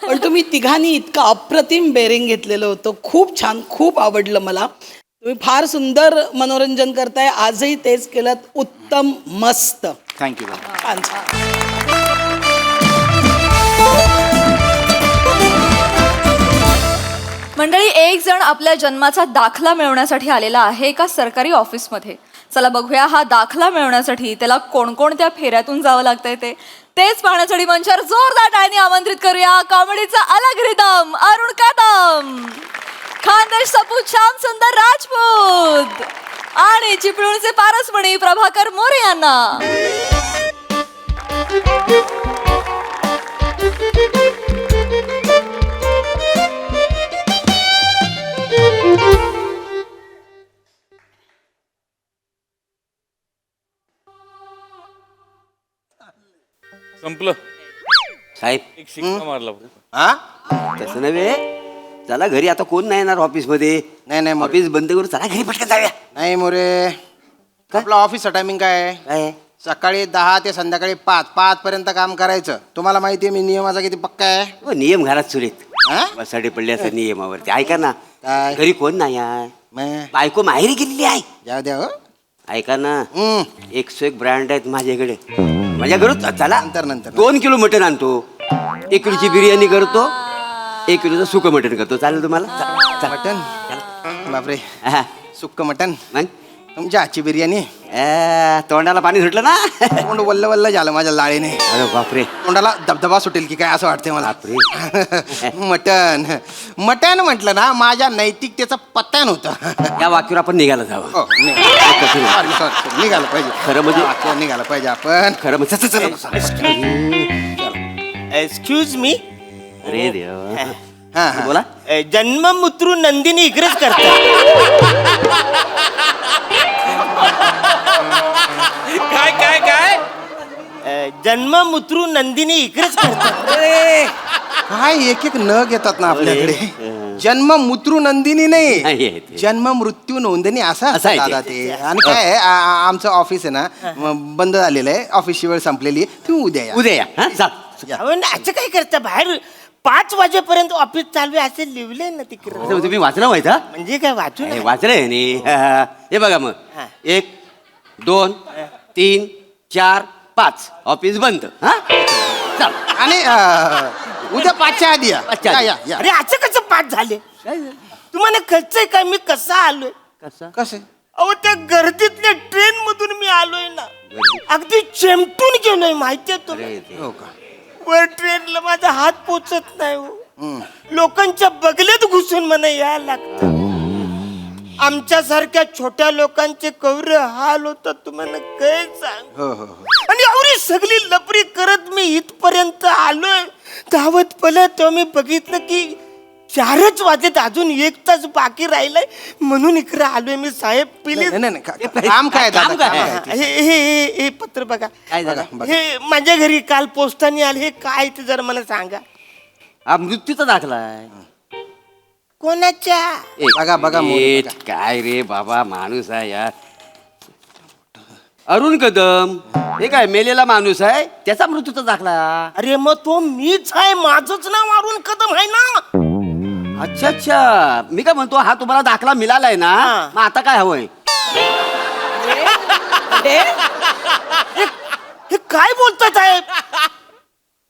[SPEAKER 6] पण तुम्ही तिघांनी इतकं अप्रतिम बेरिंग घेतलेलं होतं खूप छान खूप आवडलं मला तुम्ही फार सुंदर मनोरंजन करताय आजही तेच केलं उत्तम मस्त
[SPEAKER 3] थँक्यू
[SPEAKER 6] छान छान
[SPEAKER 2] मंडळी एक जण आपल्या जन्माचा दाखला मिळवण्यासाठी आलेला आहे एका सरकारी ऑफिसमध्ये चला बघूया हा दाखला मिळवण्यासाठी त्याला कोणकोणत्या फेऱ्यातून जावं लागतंय तेच पाहण्यासाठी मंचावर जोरदार टाळ्यांनी आमंत्रित करूया कॉमेडीचा अलग रिदम अरुण कदम खानदेश सपूत श्याम सुंदर राजपूत आणि चिपळूणचे पारसमणी प्रभाकर मोरे यांना
[SPEAKER 9] संपलं
[SPEAKER 10] साहेब
[SPEAKER 9] एक शिक्का मारला
[SPEAKER 4] हा
[SPEAKER 10] तसं नव्हे चला घरी आता कोण नाही येणार ऑफिसमध्ये
[SPEAKER 4] नाही नाही मोरे
[SPEAKER 10] ऑफिस बंद करू चला घरी पटकन जाऊया
[SPEAKER 4] नाही मोरे आपला ऑफिसचा टायमिंग काय आहे
[SPEAKER 10] काय
[SPEAKER 4] सकाळी 10 ते संध्याकाळी 5 पर्यंत काम करायचं तुम्हाला माहिती आहे मी नियमाचा किती पक्का आहे
[SPEAKER 10] हो, नियम घरात सुरेत
[SPEAKER 4] हा?
[SPEAKER 10] बसाडे पडले असं नियमावरती ऐका ना
[SPEAKER 4] काय?
[SPEAKER 10] घरी कोण नाही आहे
[SPEAKER 4] मग
[SPEAKER 10] बायको माहेरी गेलेली आहे
[SPEAKER 4] जाऊ द्या हो
[SPEAKER 10] ऐका ना
[SPEAKER 4] हम्म.
[SPEAKER 10] 101 ब्रँड आहेत माझ्याकडे माझ्या घरात चला
[SPEAKER 4] नंतर.
[SPEAKER 10] 2 किलो मटण आणतो 1 किलोची बिर्याणी करतो 1 किलोचं सुकं मटण करतो चालेल तुम्हाला
[SPEAKER 4] मटन बापरे
[SPEAKER 10] हा.
[SPEAKER 4] सुक्क मटन
[SPEAKER 10] मग?
[SPEAKER 4] तुमच्या हातची बिर्याणी
[SPEAKER 10] तोंडाला पाणी सुटलं ना
[SPEAKER 4] तोंड वल्ल वल्ल झालं माझ्या लाळीने
[SPEAKER 10] अरे बापरे
[SPEAKER 4] तोंडाला धबधबा सुटेल की काय असं वाटतंय मला मटन मटन म्हटलं ना माझ्या नैतिकतेचं पतन होतं
[SPEAKER 10] या वाक्यावर आपण निघायला जावं
[SPEAKER 4] हो, sorry, निघालं पाहिजे
[SPEAKER 10] खरं म्हणजे?
[SPEAKER 4] या वाक्यावर निघालं पाहिजे आपण
[SPEAKER 10] खरं मग चल, चल, चल.
[SPEAKER 11] एक्सक्यूज मी
[SPEAKER 10] अरे देवा
[SPEAKER 4] हा हा
[SPEAKER 10] बोला
[SPEAKER 11] जन्ममुत्रू नंदिनी इकडेच करतात
[SPEAKER 9] काय काय काय
[SPEAKER 11] जन्ममुत्रू नंदिनी इकडेच करतात
[SPEAKER 4] काय एक एक न घेतात ना आपल्याकडे जन्म मूत्रु नंदिनी
[SPEAKER 10] नाही
[SPEAKER 4] नाही
[SPEAKER 10] आहे ते.
[SPEAKER 4] जन्म मृत्यू नोंदणी असं
[SPEAKER 10] असं
[SPEAKER 4] असतं
[SPEAKER 10] आहे ते.
[SPEAKER 4] दादा ते आणि काय आहे, आमचं ऑफिस आहे ना बंद झालेलं आहे ऑफिसची वेळ संपलेली आहे तुम्ही उद्या या.
[SPEAKER 10] उद्या या हा चाल
[SPEAKER 11] अहो, असं काय करता बाहेर 5 वाजेपर्यंत ऑफिस चालू आहे असं लिहिलंय ना तिकडे
[SPEAKER 10] असं तुम्ही वाचलं माहित हा?
[SPEAKER 11] म्हणजे काय वाचून
[SPEAKER 10] हे वाचलंय नी हे बघा मग
[SPEAKER 11] हा.
[SPEAKER 10] 1 2 3 4 5 ऑफिस बंद हा चल
[SPEAKER 4] आणि उद्या 5च्या आधी या.
[SPEAKER 10] पाचच्या आधी.
[SPEAKER 4] या, या.
[SPEAKER 11] अरे असं कसं 5 झाले तुम्हाला कळतंय काय मी कसा आलोय
[SPEAKER 10] कसं
[SPEAKER 4] कसे
[SPEAKER 11] अहो त्या गर्दीतल्या ट्रेन मधून मी आलोय ना अगदी चेमटून गेलोय माहितीये तुम्ही
[SPEAKER 4] हो का
[SPEAKER 11] वर ट्रेनला माझा हात पोचत नाही हो. लोकांच्या बगलेत घुसून मला यायला लागतं आमच्यासारख्या छोट्या लोकांचे कौर हाल होतात तुम्हाला काय सांग
[SPEAKER 4] हो हो हो
[SPEAKER 11] आणि एवढी सगळी लपरी करत मी इथपर्यंत आलोय धावत पळत तेव्हा मी बघितलं की 4च वाजत अजून 1 तास बाकी राहिलाय म्हणून इकडे आलोय मी साहेब प्लीज
[SPEAKER 4] नाही नाही काम काय दादा,
[SPEAKER 10] काम काय?
[SPEAKER 4] काम आहे ते.
[SPEAKER 11] हे पत्र बघा
[SPEAKER 10] काय झालं
[SPEAKER 4] बघा.
[SPEAKER 11] हे माझ्या घरी काल पोस्टाने आले हे काय ते जरा मला सांगा
[SPEAKER 10] हा मृत्यूचा दाखला आहे
[SPEAKER 11] कोणाच्या
[SPEAKER 4] बघा, बघा, मोरे,
[SPEAKER 10] ए,
[SPEAKER 4] बघा.
[SPEAKER 10] काय रे बाबा माणूस आहे यार अरुण कदम हे काय मेलेला माणूस आहे त्याचा मृत्यूचा दाखला
[SPEAKER 11] अरे मग तो मीच आहे माझंच नाव अरुण कदम आहे ना
[SPEAKER 10] अच्छा अच्छा, मी काय म्हणतो, हा तुम्हाला दाखला मिळालाय ना,
[SPEAKER 11] हा.
[SPEAKER 10] मग आता काय हवंय?
[SPEAKER 11] हे काय बोलताय साहेब?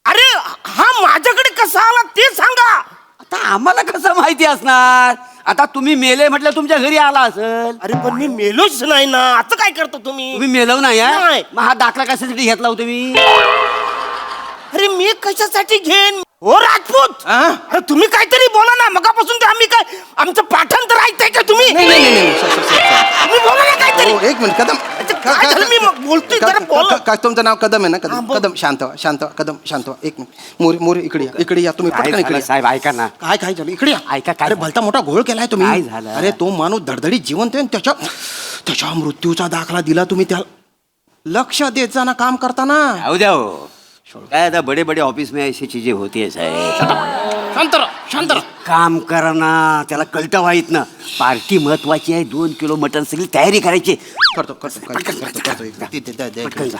[SPEAKER 11] अरे हा माझ्याकडे कसा आला ते सांगा.
[SPEAKER 10] आता आम्हाला कसं माहिती असणार? आता तुम्ही मेले म्हटलं तुमच्या घरी आला असेल.
[SPEAKER 11] अरे पण मी मेलोच नाही ना, आता काय करतो तुम्ही?
[SPEAKER 10] तुम्ही मेलव नाही हा?
[SPEAKER 11] नाही.
[SPEAKER 10] मग हा दाखला कशासाठी घेतला हो तुम्ही?
[SPEAKER 11] अरे मी कशासाठी घेईन? हो राजपूत, अरे तुम्ही काहीतरी बोला ना. मगापासून ते आम्ही काय आमचं पाठांतर ऐकताय का तुम्ही? तुम्ही बोला ना काहीतरी.
[SPEAKER 3] एक मिनिट कदम
[SPEAKER 11] काय झालं? मी बोलतोय जरा बोला.
[SPEAKER 3] तुमचं नाव कदम आहे ना?
[SPEAKER 11] हा,
[SPEAKER 3] कदम
[SPEAKER 11] बोल.
[SPEAKER 3] कदम शांत व्हा, शांत व्हा, कदम शांत व्हा. एक मिनिट मोरे मोरे इकडे या तुम्ही
[SPEAKER 10] काय
[SPEAKER 3] पटकन इकडे
[SPEAKER 10] झालं
[SPEAKER 3] या.
[SPEAKER 10] साहेब, ऐका ना.
[SPEAKER 3] काय काय झालं इकडे या.
[SPEAKER 10] ऐका, काय
[SPEAKER 3] अरे
[SPEAKER 10] झालं?
[SPEAKER 3] भलता मोठा घोळ केलाय तुम्ही.
[SPEAKER 10] काय झालं?
[SPEAKER 3] अरे तो माणूस धडधडीत जिवंत आहे आणि त्याच्या मृत्यूचा दाखला दिला तुम्ही. त्याला लक्ष देत जाना काम करताना.
[SPEAKER 10] जाऊ द्या हो. काय आता बडे बडे ऑफिस में ऐसी चीजें होती है साहेब.
[SPEAKER 3] शांत राहा.
[SPEAKER 10] काम करा ना, त्याला कळतं वाईट ना. पार्टी महत्वाची आहे, 2 किलो मटन सगळी तयारी करायची.
[SPEAKER 3] करतो.
[SPEAKER 10] पटकन जा.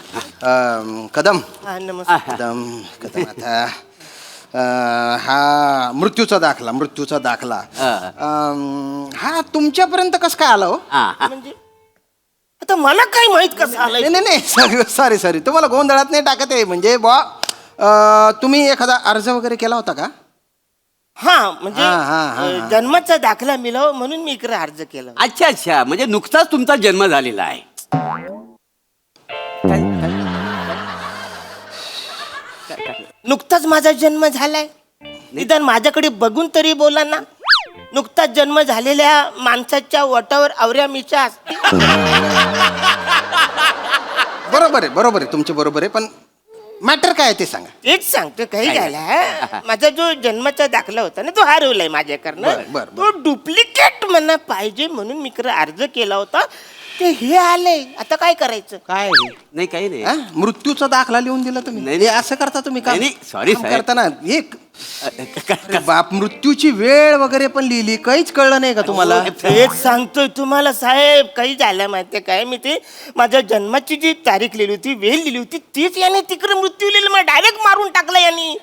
[SPEAKER 3] कदम
[SPEAKER 11] हा, नमस्कार.
[SPEAKER 3] कदम आता हा मृत्यूचा दाखला हा तुमच्यापर्यंत कसं काय आला हो?
[SPEAKER 11] म्हणजे आता मला काय माहित कसं आलंय?
[SPEAKER 3] नाही सॉरी तुम्हाला गोंधळात नाही टाकत आहे. म्हणजे तुम्ही एखादा अर्ज वगैरे केला होता का?
[SPEAKER 11] हा म्हणजे
[SPEAKER 3] हा.
[SPEAKER 11] जन्माचा दाखला मिळावा म्हणून मी इकडे अर्ज केला.
[SPEAKER 10] अच्छा अच्छा, म्हणजे नुकताच तुमचा जन्म झालेला आहे.
[SPEAKER 11] नुकताच माझा जन्म झालाय. निदान माझ्याकडे बघून तरी बोला ना. नुकताच जन्म झालेल्या माणसाच्या ओठावर आवऱ्या मिशा असते.
[SPEAKER 3] बरोबर आहे तुमचे बरोबर आहे. पण मॅटर काय आहे ते सांगा.
[SPEAKER 11] तेच सांगतो काही झालं. माझा जो जन्माचा दाखला होता ना, तो हरवलाय माझ्याकडनं.
[SPEAKER 3] बर.
[SPEAKER 11] तो डुप्लिकेट मला पाहिजे म्हणून मी इकडे अर्ज केला होता. ते हे आलंय, आता काय करायचं?
[SPEAKER 3] काय
[SPEAKER 10] नाही काही नाही.
[SPEAKER 3] हा? मृत्यूचा दाखला लिहून दिला तुम्ही?
[SPEAKER 10] नाही.
[SPEAKER 3] असं करता तुम्ही काम?
[SPEAKER 10] नाही, sorry,
[SPEAKER 3] काम
[SPEAKER 10] साहेब.
[SPEAKER 3] करताना एक अरे बाप, मृत्यूची वेळ वगैरे पण लिहिली, काहीच कळलं नाही का तुम्हाला?
[SPEAKER 11] तेच सांगतोय तुम्हाला साहेब. काही झालं माहितीये काय, मी ते माझ्या जन्माची जी तारीख लिहिली होती, वेळ लिहिली होती, तीच याने तिकडे मृत्यू लिहिलं. मला डायरेक्ट मारून टाकला यांनी.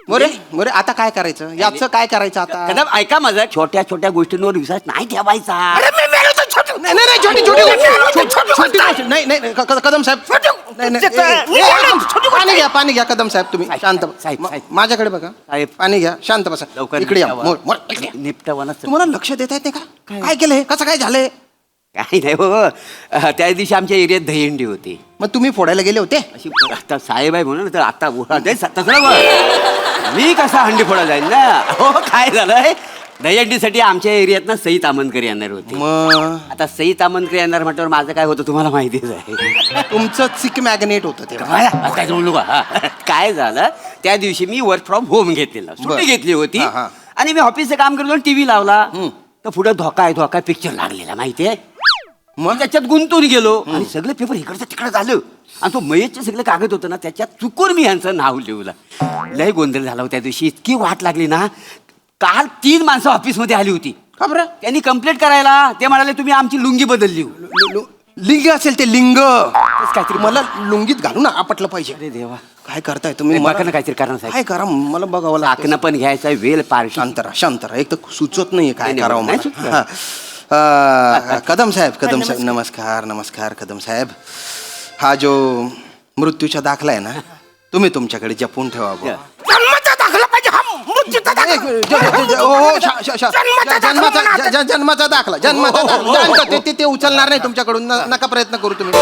[SPEAKER 3] मोरे आता काय करायचं? याचं काय करायचं आता?
[SPEAKER 10] कदम ऐका माझं, छोट्या छोट्या गोष्टींवर विश्वास नाही ठेवायचा.
[SPEAKER 11] अरे मी मेलो तर छोटू.
[SPEAKER 3] नाही छोटी नाही कदम साहेब. पाणी घ्या कदम साहेब. तुम्ही शांत
[SPEAKER 10] साहेब.
[SPEAKER 3] माझ्याकडे बघा.
[SPEAKER 10] साहेब.
[SPEAKER 3] पाणी घ्या, शांत बसा.
[SPEAKER 10] लवकर
[SPEAKER 3] इकडे या.
[SPEAKER 10] निपटावा.
[SPEAKER 3] तुम्हाला लक्ष देता येते का? काय केलंय? कसं काय झालंय?
[SPEAKER 10] काही नाही हो. त्या दिवशी आमच्या एरियात दहीहंडी होती.
[SPEAKER 3] मग तुम्ही फोडायला गेले होते?
[SPEAKER 10] अशी आता साहेब आहे म्हणून तर आता तसं मी कसा हंडी फोडा जाईल ना. हो, काय झालंय, दहीहंडीसाठी आमच्या एरियात ना सई तामनकर येणार होते.
[SPEAKER 3] मग
[SPEAKER 10] आता सई तामनकर येणार म्हटल्यावर माझं काय होतं तुम्हाला माहितीच आहे.
[SPEAKER 3] तुमचं चिक मॅग्नेट होतं ते.
[SPEAKER 10] काय बोलू का? काय झालं, त्या दिवशी मी वर्क फ्रॉम होम घेतलेला, सुट्टी घेतली होती.
[SPEAKER 3] हा.
[SPEAKER 10] आणि मी ऑफिसचं काम करतो, टीव्ही लावला. तर पुढे धोका आहे पिक्चर लागलेला माहितीये. मग त्याच्यात गुंतून गेलो आणि सगळे पेपर इकडचं तिकडे झालं. आणि तो मयतचे सगळे कागद होतं ना, त्याच्यात चुकून मी यांचं नाव लिहिलं. लय गोंधळ झाला हो त्या दिवशी. इतकी वाट लागली ना. काल 3 माणसं ऑफिसमध्ये आली होती.
[SPEAKER 3] का बरं?
[SPEAKER 10] त्यांनी कंप्लेंट करायला. ते म्हणाले तुम्ही आमची लुंगी बदलली.
[SPEAKER 3] लिंग असेल ते लिंग.
[SPEAKER 10] काहीतरी
[SPEAKER 3] मला लुंगीत घालून ना आपटलं पाहिजे.
[SPEAKER 10] अरे देवा,
[SPEAKER 3] काय करताय तुम्ही?
[SPEAKER 10] मला काहीतरी कारण
[SPEAKER 3] काय करा मला बघावं लागतं.
[SPEAKER 10] टाकणं पण घ्यायचं, वेल पार्टी.
[SPEAKER 3] शांत राहा. एक तर सुचत नाहीये काय
[SPEAKER 10] नाही,
[SPEAKER 3] करावं
[SPEAKER 10] नाही
[SPEAKER 3] मला.
[SPEAKER 10] सुचलं.
[SPEAKER 3] हा. कदम साहेब नमस्कार कदम साहेब. हा जो मृत्यूचा दाखला आहे ना, तुम्ही तुमच्याकडे जपून ठेवा बुवा.
[SPEAKER 11] जन्माचा दाखला पाहिजे. हा मृत्यूचा दाखला.
[SPEAKER 3] जन्माचा दाखला ते उचलणार नाही तुमच्याकडून. नका प्रयत्न करू तुम्ही.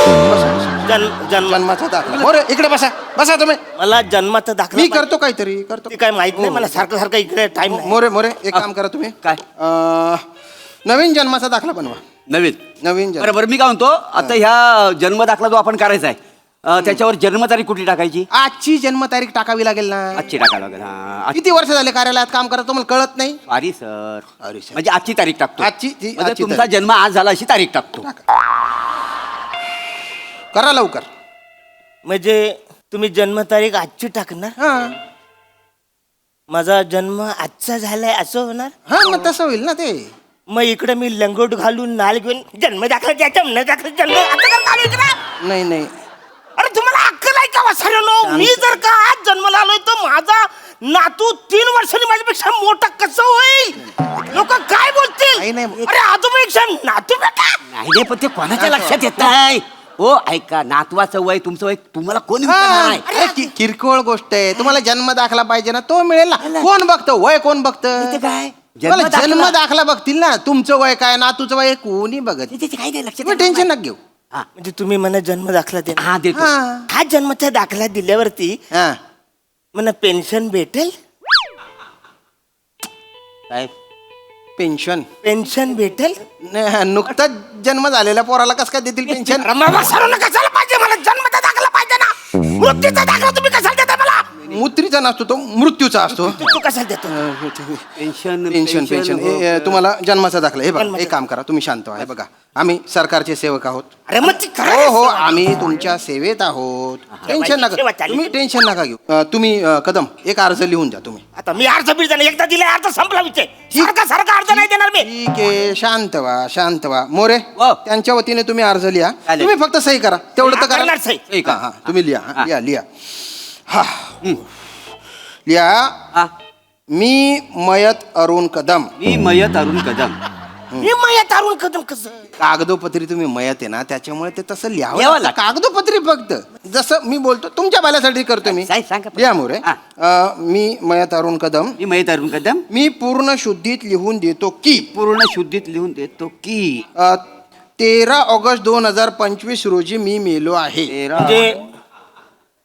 [SPEAKER 3] जन्माचा दाखला. मोरे इकडे बसा तुम्ही.
[SPEAKER 11] मला जन्माचा दाखला
[SPEAKER 3] मी
[SPEAKER 11] पाहिजे.
[SPEAKER 3] करतो काहीतरी करतो.
[SPEAKER 11] ते काय माहित नाही मला. सारखं इकडे टाइम
[SPEAKER 3] मोरे एक काम करा तुम्ही.
[SPEAKER 10] काय?
[SPEAKER 3] नवीन जन्माचा दाखला बनवा. नवीन जन्म.
[SPEAKER 10] बरं मी काय म्हणतो, आता ह्या जन्म दाखला जो आपण करायचा आहे, त्याच्यावर जन्मतारीख कुठली टाकायची?
[SPEAKER 3] आजची जन्मतारीख टाकावी लागेल ना.
[SPEAKER 10] आजची टाकायला लागेल. हा.
[SPEAKER 3] किती वर्ष झाले कार्यालयात काम करत तुम्हाला कळत नाही?
[SPEAKER 10] Sorry sir.
[SPEAKER 3] Sorry, sir.
[SPEAKER 10] म्हणजे आजची तारीख टाकतो.
[SPEAKER 3] आजची
[SPEAKER 10] म्हणजे तुमचा जन्म आज झाला अशी तारीख टाकतो.
[SPEAKER 3] करा लवकर.
[SPEAKER 11] म्हणजे तुम्ही जन्मतारीख आजची टाकणार?
[SPEAKER 3] हा
[SPEAKER 11] माझा जन्म आजचा झालाय असं होणार?
[SPEAKER 3] मग तसं होईल ना ते.
[SPEAKER 11] मग इकडे मी लंगोट घालून नाल घेऊन जन्म दाखला जन्म
[SPEAKER 3] नाही
[SPEAKER 11] अरे तुम्हाला अक्कल आहे का वासरनो? मी जर का आज जन्माला आलोय तर माझा नातू 3 वर्षांनी माझ्यापेक्षा मोठा कसं होईल?
[SPEAKER 10] नाही
[SPEAKER 11] अरे आजोबा नातू बेटा
[SPEAKER 10] नाही पण ते कोणाच्या लक्षात येत नाही हो ऐका नातवाचं वय तुमचं वय तुम्हाला कोण विचारणार आहे?
[SPEAKER 4] अरे किरकोळ गोष्ट आहे तुम्हाला जन्म दाखला पाहिजे ना तो मिळेल ना कोण बघतं वय कोण बघतं
[SPEAKER 10] ते काय
[SPEAKER 4] तुम्हाला जन्म दाखला बघतील ना तुमचं वय काय नातूचं वय कोणी बघत
[SPEAKER 10] त्याची काही नाही लक्षात
[SPEAKER 4] तुम्ही टेन्शन नका घेऊ
[SPEAKER 11] म्हणजे तुम्ही मला जन्म दाखला दे
[SPEAKER 10] हा देतो
[SPEAKER 11] हा जन्माचा दाखला दिल्यावरती
[SPEAKER 4] हा
[SPEAKER 11] मला पेन्शन भेटेल
[SPEAKER 10] साहेब
[SPEAKER 4] पेन्शन
[SPEAKER 11] भेटेल
[SPEAKER 4] नुकताच जन्म झालेल्या पोराला कसं काय देतील पेन्शन
[SPEAKER 11] कशाला पाहिजे मला जन्माचा दाखला पाहिजे ना मृत्यूचा दाखला तुम्ही कशाला देता मला
[SPEAKER 4] मूत्रीचा नसतो तो मृत्यूचा असतो
[SPEAKER 11] तू कशाला देतो
[SPEAKER 4] पेन्शन तुम्हाला जन्माचा दाखला हे बघा एक काम करा तुम्ही शांत आहे बघा आम्ही सरकारचे सेवक आहोत
[SPEAKER 11] अरे मग ती
[SPEAKER 4] हो हो आम्ही तुमच्या सेवेत आहोत टेन्शन
[SPEAKER 11] सेवा
[SPEAKER 4] नका
[SPEAKER 11] चालली.
[SPEAKER 4] तुम्ही टेन्शन नका घेऊ तुम्ही कदम एक अर्ज लिहून द्या तुम्ही
[SPEAKER 11] आता मी अर्ज बीज एकदा दिला अर्ज संपला विषय सारखा अर्ज नाही देणार मी
[SPEAKER 4] ठीक आहे शांत व्हा मोरे
[SPEAKER 10] वा.
[SPEAKER 4] त्यांच्या वतीने तुम्ही अर्ज लिहा
[SPEAKER 10] चालेल.
[SPEAKER 4] तुम्ही फक्त सही करा तेवढं तर
[SPEAKER 11] करणार
[SPEAKER 4] करा
[SPEAKER 11] सही.
[SPEAKER 4] हा तुम्ही लिहा लिहा हा लिहा
[SPEAKER 10] हा
[SPEAKER 4] मी मयत अरुण कदम
[SPEAKER 10] मी मयत अरुण कदम
[SPEAKER 11] मी मयत अरुण कदम कसं
[SPEAKER 4] कागदोपत्री तुम्ही मयत आहे ना त्याच्यामुळे ते तसं
[SPEAKER 10] लिहावं
[SPEAKER 4] लिहावं लागतं.
[SPEAKER 10] लागतं.
[SPEAKER 4] कागदोपत्री फक्त जसं मी बोलतो तुमच्या भल्यासाठी करतो मी
[SPEAKER 10] साहेब, सांगा.
[SPEAKER 4] लिहा मोरे
[SPEAKER 10] हा.
[SPEAKER 4] मी मयत अरुण कदम
[SPEAKER 10] मी मयत अरुण कदम
[SPEAKER 4] मी पूर्ण शुद्धीत लिहून देतो की
[SPEAKER 10] पूर्ण शुद्धीत लिहून देतो की
[SPEAKER 4] 13 ऑगस्ट 2025 रोजी मी मेलो आहे
[SPEAKER 11] म्हणजे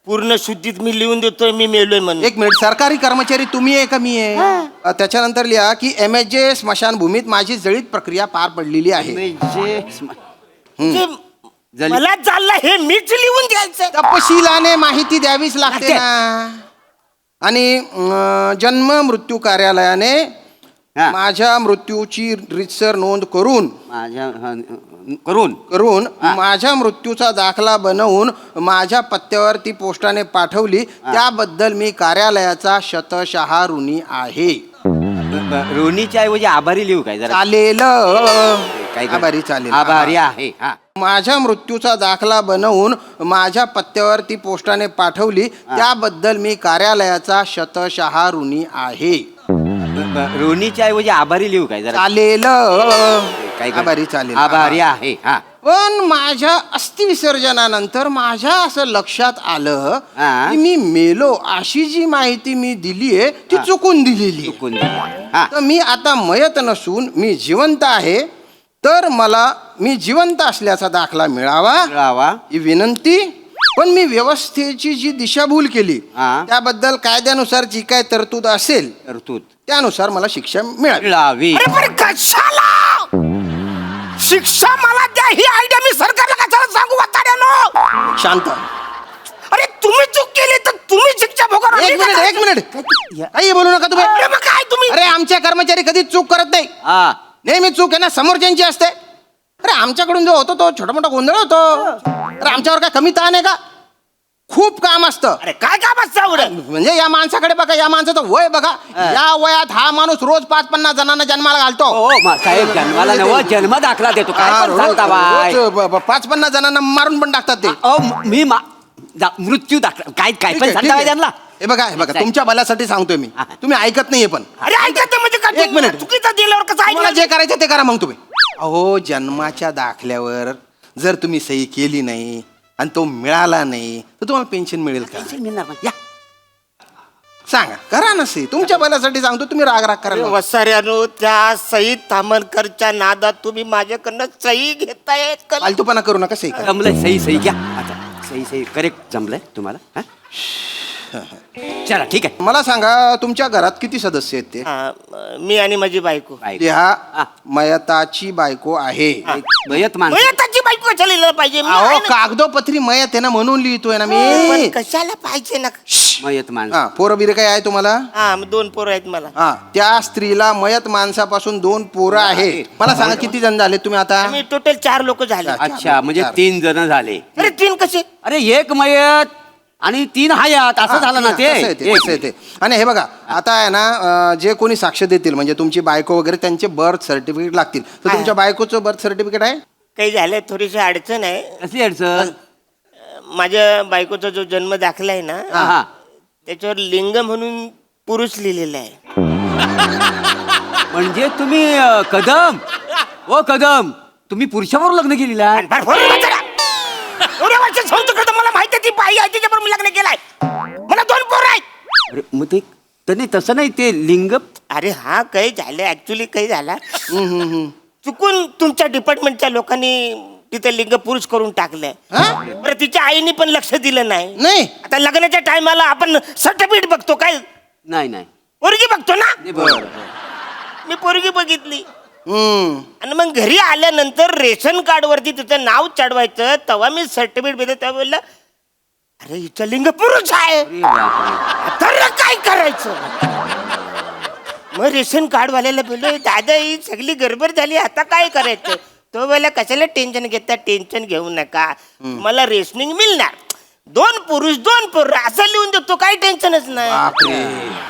[SPEAKER 11] पूर्ण शुद्धीत मी लिहून देतोय मी मेलोय म्हणून
[SPEAKER 4] एक मिनिट सरकारी कर्मचारी तुम्ही आहे का मी आहे त्याच्यानंतर लिहा की MSJ स्मशानभूमीत माझी जळीत प्रक्रिया पार पडलेली आहे
[SPEAKER 11] म्हणजे मला चाललं हे मीच लिहून द्यायचं
[SPEAKER 4] तपशिलाने माहिती द्यावीच लागते ना आणि जन्म मृत्यू कार्यालयाने
[SPEAKER 10] हा.
[SPEAKER 4] माझ्या मृत्यूची रीतसर नोंद करून करून माझ्या मृत्यूचा दाखला बनवून माझ्या पत्त्यावर ती पोस्टाने पाठवली त्याबद्दल मी कार्यालयाचा शतशः ऋणी आहे
[SPEAKER 10] रोनीच्या ऐवजी आभारी लिहू काय जरा
[SPEAKER 4] चालेल
[SPEAKER 10] काय
[SPEAKER 4] आभारी चालेल
[SPEAKER 10] आभारी आहे हा
[SPEAKER 4] माझ्या मृत्यूचा दाखला बनवून माझ्या पत्त्यावर ती पोस्टाने पाठवली त्याबद्दल मी कार्यालयाचा शतशः ऋणी आहे
[SPEAKER 10] रोनीच्या ऐवजी आभारी लिहू काय जरा
[SPEAKER 4] चालेल
[SPEAKER 10] काय
[SPEAKER 4] आभारी चालेल
[SPEAKER 10] आभारी आहे हा
[SPEAKER 4] पण माझ्या अस्थि विसर्जनानंतर माझ्या असं लक्षात आलं
[SPEAKER 10] हा.
[SPEAKER 4] की मी मेलो अशी जी माहिती मी दिलीये ती चुकून दिलेली आहे.
[SPEAKER 10] चुकून हा
[SPEAKER 4] तर मी आता मयत नसून मी जिवंत आहे तर मला मी जिवंत असल्याचा दाखला मिळावा ही विनंती पण मी व्यवस्थेची जी दिशाभूल केली
[SPEAKER 10] हा.
[SPEAKER 4] त्याबद्दल कायद्यानुसार जी काय तरतूद असेल
[SPEAKER 10] तरतूद
[SPEAKER 4] त्यानुसार मला शिक्षा मिळावी
[SPEAKER 10] मिळावी
[SPEAKER 11] अरे पण कशाला शिक्षा मला द्या ही आयडिया मी सरकारला कशाला सांगू वाटाड्यानो
[SPEAKER 4] शांत
[SPEAKER 11] अरे तुम्ही चूक केली तर तुम्ही शिक्षा भोगा
[SPEAKER 4] एक मिनिट काही बोलू नका तुम्ही
[SPEAKER 11] काय तुम्ही
[SPEAKER 4] अरे आमचे कर्मचारी कधीच चूक करत नाही
[SPEAKER 10] हा
[SPEAKER 4] नेहमी चूक आहे ना समोरच्यांची असते अरे आमच्याकडून जो होतो तो छोटा मोठा गोंधळ होतो अरे आमच्यावर काय कमी ताण आहे का खूप काम असतं
[SPEAKER 11] अरे काय काम असतं एवढं?
[SPEAKER 4] म्हणजे या माणसाकडे बघा या माणसाचं वय बघा या वयात हा माणूस रोज 5-50 जणांना जन्माला घालतो
[SPEAKER 10] हो साहेब जन्माला नव जन्म दाखला देतो काय
[SPEAKER 4] हा,
[SPEAKER 10] पण सांगता बाय
[SPEAKER 4] 5-50 जणांना मारून पण टाकतात ते
[SPEAKER 10] मी मृत्यू दाखला काय काय
[SPEAKER 4] ठीक
[SPEAKER 10] पण
[SPEAKER 4] आहे,
[SPEAKER 10] सांगता
[SPEAKER 4] ठीक
[SPEAKER 10] बाय
[SPEAKER 4] आहे.
[SPEAKER 10] त्यांना
[SPEAKER 4] हे बघा तुमच्या भल्यासाठी सांगतोय मी
[SPEAKER 10] हा.
[SPEAKER 4] तुम्ही ऐकत नाहीये पण
[SPEAKER 11] अरे ऐकायचं म्हणजे काय
[SPEAKER 4] एक मिनिट.
[SPEAKER 11] चुकीचं दिल्यावर कसं
[SPEAKER 4] तुम्हाला
[SPEAKER 11] ऐकलं
[SPEAKER 4] जे करायचं ते करा मग तुम्ही अहो जन्माच्या दाखल्यावर जर तुम्ही सही केली नाही आणि तो मिळाला नाही तर तुम्हाला पेन्शन मिळेल का
[SPEAKER 10] मिळणार ना या
[SPEAKER 4] सांगा करा ना सही तुमच्या भल्यासाठी सांगतो तुम्ही राग करा ना.
[SPEAKER 11] वसाऱ्यानो त्या सई तामणकरच्या नादात तुम्ही माझ्याकडनं सई घेतायत का?
[SPEAKER 4] फालतूपणा करू नका सही करा
[SPEAKER 10] जमलंय सही घ्या आता सही करेक्ट जमलंय तुम्हाला हा? चला ठीक आहे
[SPEAKER 4] मला सांगा तुमच्या घरात किती सदस्य आहेत ते
[SPEAKER 11] हा, मी आणि माझी बायको
[SPEAKER 4] लिहा मयताची बायको आहे
[SPEAKER 10] मयत माणूस
[SPEAKER 11] त्याची बायको कशाला लिहिलं पाहिजे मी
[SPEAKER 4] अहो
[SPEAKER 11] आहे ना.
[SPEAKER 4] कागदोपत्री मयत आहे ना म्हणून लिहितोय ना
[SPEAKER 11] पण
[SPEAKER 4] मी
[SPEAKER 11] कशाला पाहिजे ना
[SPEAKER 10] मयत माणूस
[SPEAKER 4] हा पोरं बिरं काय आहे तुम्हाला
[SPEAKER 11] हा 2 पोरं आहेत मला
[SPEAKER 4] हा त्या स्त्रीला मयत माणसापासून 2 पोरं आहे मला सांगा किती जण झाले तुम्ही आता
[SPEAKER 11] आम्ही टोटल 4 लोक झाले
[SPEAKER 10] अच्छा म्हणजे 3 जण झाले
[SPEAKER 11] अरे 3 कसे
[SPEAKER 10] अरे एक मयत आणि 3 हयात असं झालं ना
[SPEAKER 4] तसं आहे ते, तसं आहे ते. आणि हे बघा आता आहे ना जे कोणी साक्ष देतील म्हणजे तुमची बायको वगैरे त्यांचे बर्थ सर्टिफिकेट लागतील तर तुमच्या बायकोचं बर्थ सर्टिफिकेट आहे
[SPEAKER 11] काही झालंय थोडीशी अडचण आहे
[SPEAKER 10] कशी अडचण
[SPEAKER 11] माझ्या बायकोचा जो जन्म दाखला आहे ना
[SPEAKER 10] हा
[SPEAKER 11] त्याच्यावर लिंग म्हणून पुरुष लिहिलेला आहे
[SPEAKER 10] म्हणजे तुम्ही कदम ओ कदम तुम्ही पुरुषावर लग्न केलेलं आहे?
[SPEAKER 11] एवढ्या वर्ष संत करतो मला माहिती आहे ती बाई आहे तिच्याबरोबर मी लग्न केलाय मला 2 पोरं आहेत.
[SPEAKER 10] अरे मग ते नाही तसं नाही ते लिंग
[SPEAKER 11] अरे हा काही झालं ऍक्च्युली काही झाला चुकून तुमच्या डिपार्टमेंटच्या लोकांनी तिथे लिंग पुरुष करून टाकलंय. बरं तिच्या आईने पण लक्ष दिलं नाही. आता लग्नाच्या टायमाला आपण सर्टिफिकेट बघतो काय
[SPEAKER 10] नाही
[SPEAKER 11] पोरगी बघतो ना.
[SPEAKER 10] बरोबर
[SPEAKER 11] मी पोरगी बघितली आणि मग घरी आल्यानंतर रेशन कार्ड वरती तिचं नाव चढवायचं तेव्हा मी सर्टिफिकेट बघितलं तेव्हा बोललं अरे हिचं लिंग पुरुष आहे तर काय करायचं. मग रेशन कार्ड वाल्याला बोललो दादा ही सगळी गडबड झाली आता काय करायचं. तो बोला कशाला टेन्शन घेता टेन्शन घेऊ नका मला रेशनिंग मिळणार 2 पुरुष 2 पोरं असं लिहून देतो काही टेन्शनच नाही.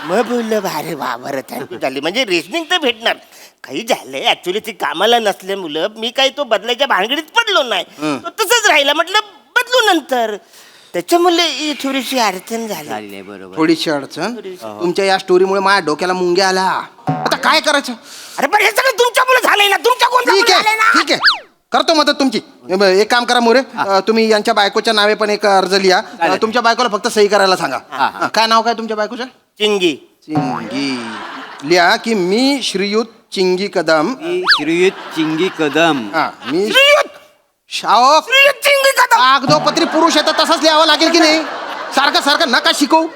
[SPEAKER 11] मग बोललं अरे वा बरं थँक्यू झाली म्हणजे रेशनिंग तर भेटणार. काही झालंय ऍक्च्युली ती कामाला नसल्यामुळं मी काही तो बदलायच्या भानगडीत पडलो नाही तो तसंच राहिला म्हटलं बदलू नंतर त्याच्यामुळे ही थोडीशी अडचण झाली.
[SPEAKER 10] बरोबर
[SPEAKER 4] थोडीशी अडचण तुमच्या या स्टोरीमुळे माझ्या डोक्याला मुंग्या आला. आता काय करायचं.
[SPEAKER 11] अरे पण हे सगळं तुमच्यामुळे झालंय ना तुमच्या
[SPEAKER 4] ठीक आहे ठीक आहे करतो मदत तुमची. एक काम करा मोरे तुम्ही यांच्या बायकोच्या नावे पण एक अर्ज लिहा. तुमच्या बायकोला फक्त सही करायला सांगा. काय नाव काय तुमच्या बायकोचं.
[SPEAKER 11] चिंगी.
[SPEAKER 4] लिहा की मी श्रीयुत चिंगी कदम.
[SPEAKER 10] श्रीयुत चिंगी कदम.
[SPEAKER 4] मी कागदोपत्री पुरुष येतात तसंच लिहावं लागेल की नाही. सारखं सारखं नका शिकवू.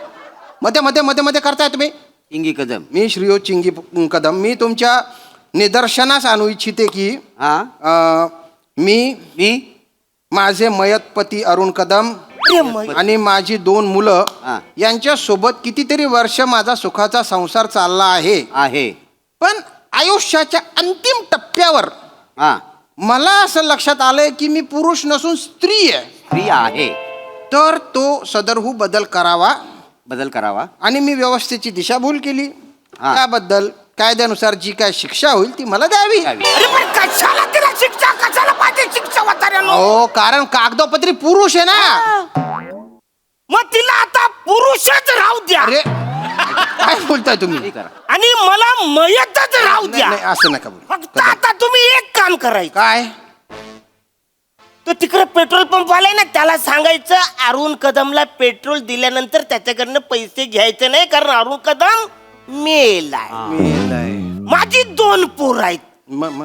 [SPEAKER 4] मध्ये मध्ये मध्ये मध्ये करताय तुम्ही.
[SPEAKER 10] चिंगी कदम.
[SPEAKER 4] मी श्रीयुत चिंगी कदम मी तुमच्या निदर्शनास आणू इच्छिते की मी माझे मयत पती अरुण कदम आणि माझी 2 मुलं यांच्या सोबत कितीतरी वर्ष माझा सुखाचा संसार चालला आहे. पण आयुष्याच्या अंतिम टप्प्यावर मला असं लक्षात आलंय की मी पुरुष नसून स्त्री आहे. तर तो सदरहू बदल करावा आणि मी व्यवस्थेची दिशाभूल केली. त्याबद्दल कायद्यानुसार जी काय शिक्षा होईल ती मला द्यावी.
[SPEAKER 11] कशाला तिला शिक्षा कशाला पाहिजे शिक्षा
[SPEAKER 4] हो कारण कागदोपत्री पुरुष आहे ना.
[SPEAKER 11] मग तिला आता पुरुषच राहू द्या.
[SPEAKER 4] अरे काय बोलताय तुम्ही.
[SPEAKER 11] आणि मला मयतच राहू द्या.
[SPEAKER 4] असं नका बोलू.
[SPEAKER 11] फक्त आता तुम्ही एक काम करायचं.
[SPEAKER 4] काय
[SPEAKER 11] तो तिकडे पेट्रोल पंप आलाय ना त्याला सांगायचं अरुण कदमला पेट्रोल दिल्यानंतर त्याच्याकडनं पैसे घ्यायचे नाही कारण अरुण कदम मेलाय. माझी 2 पोरं आहेत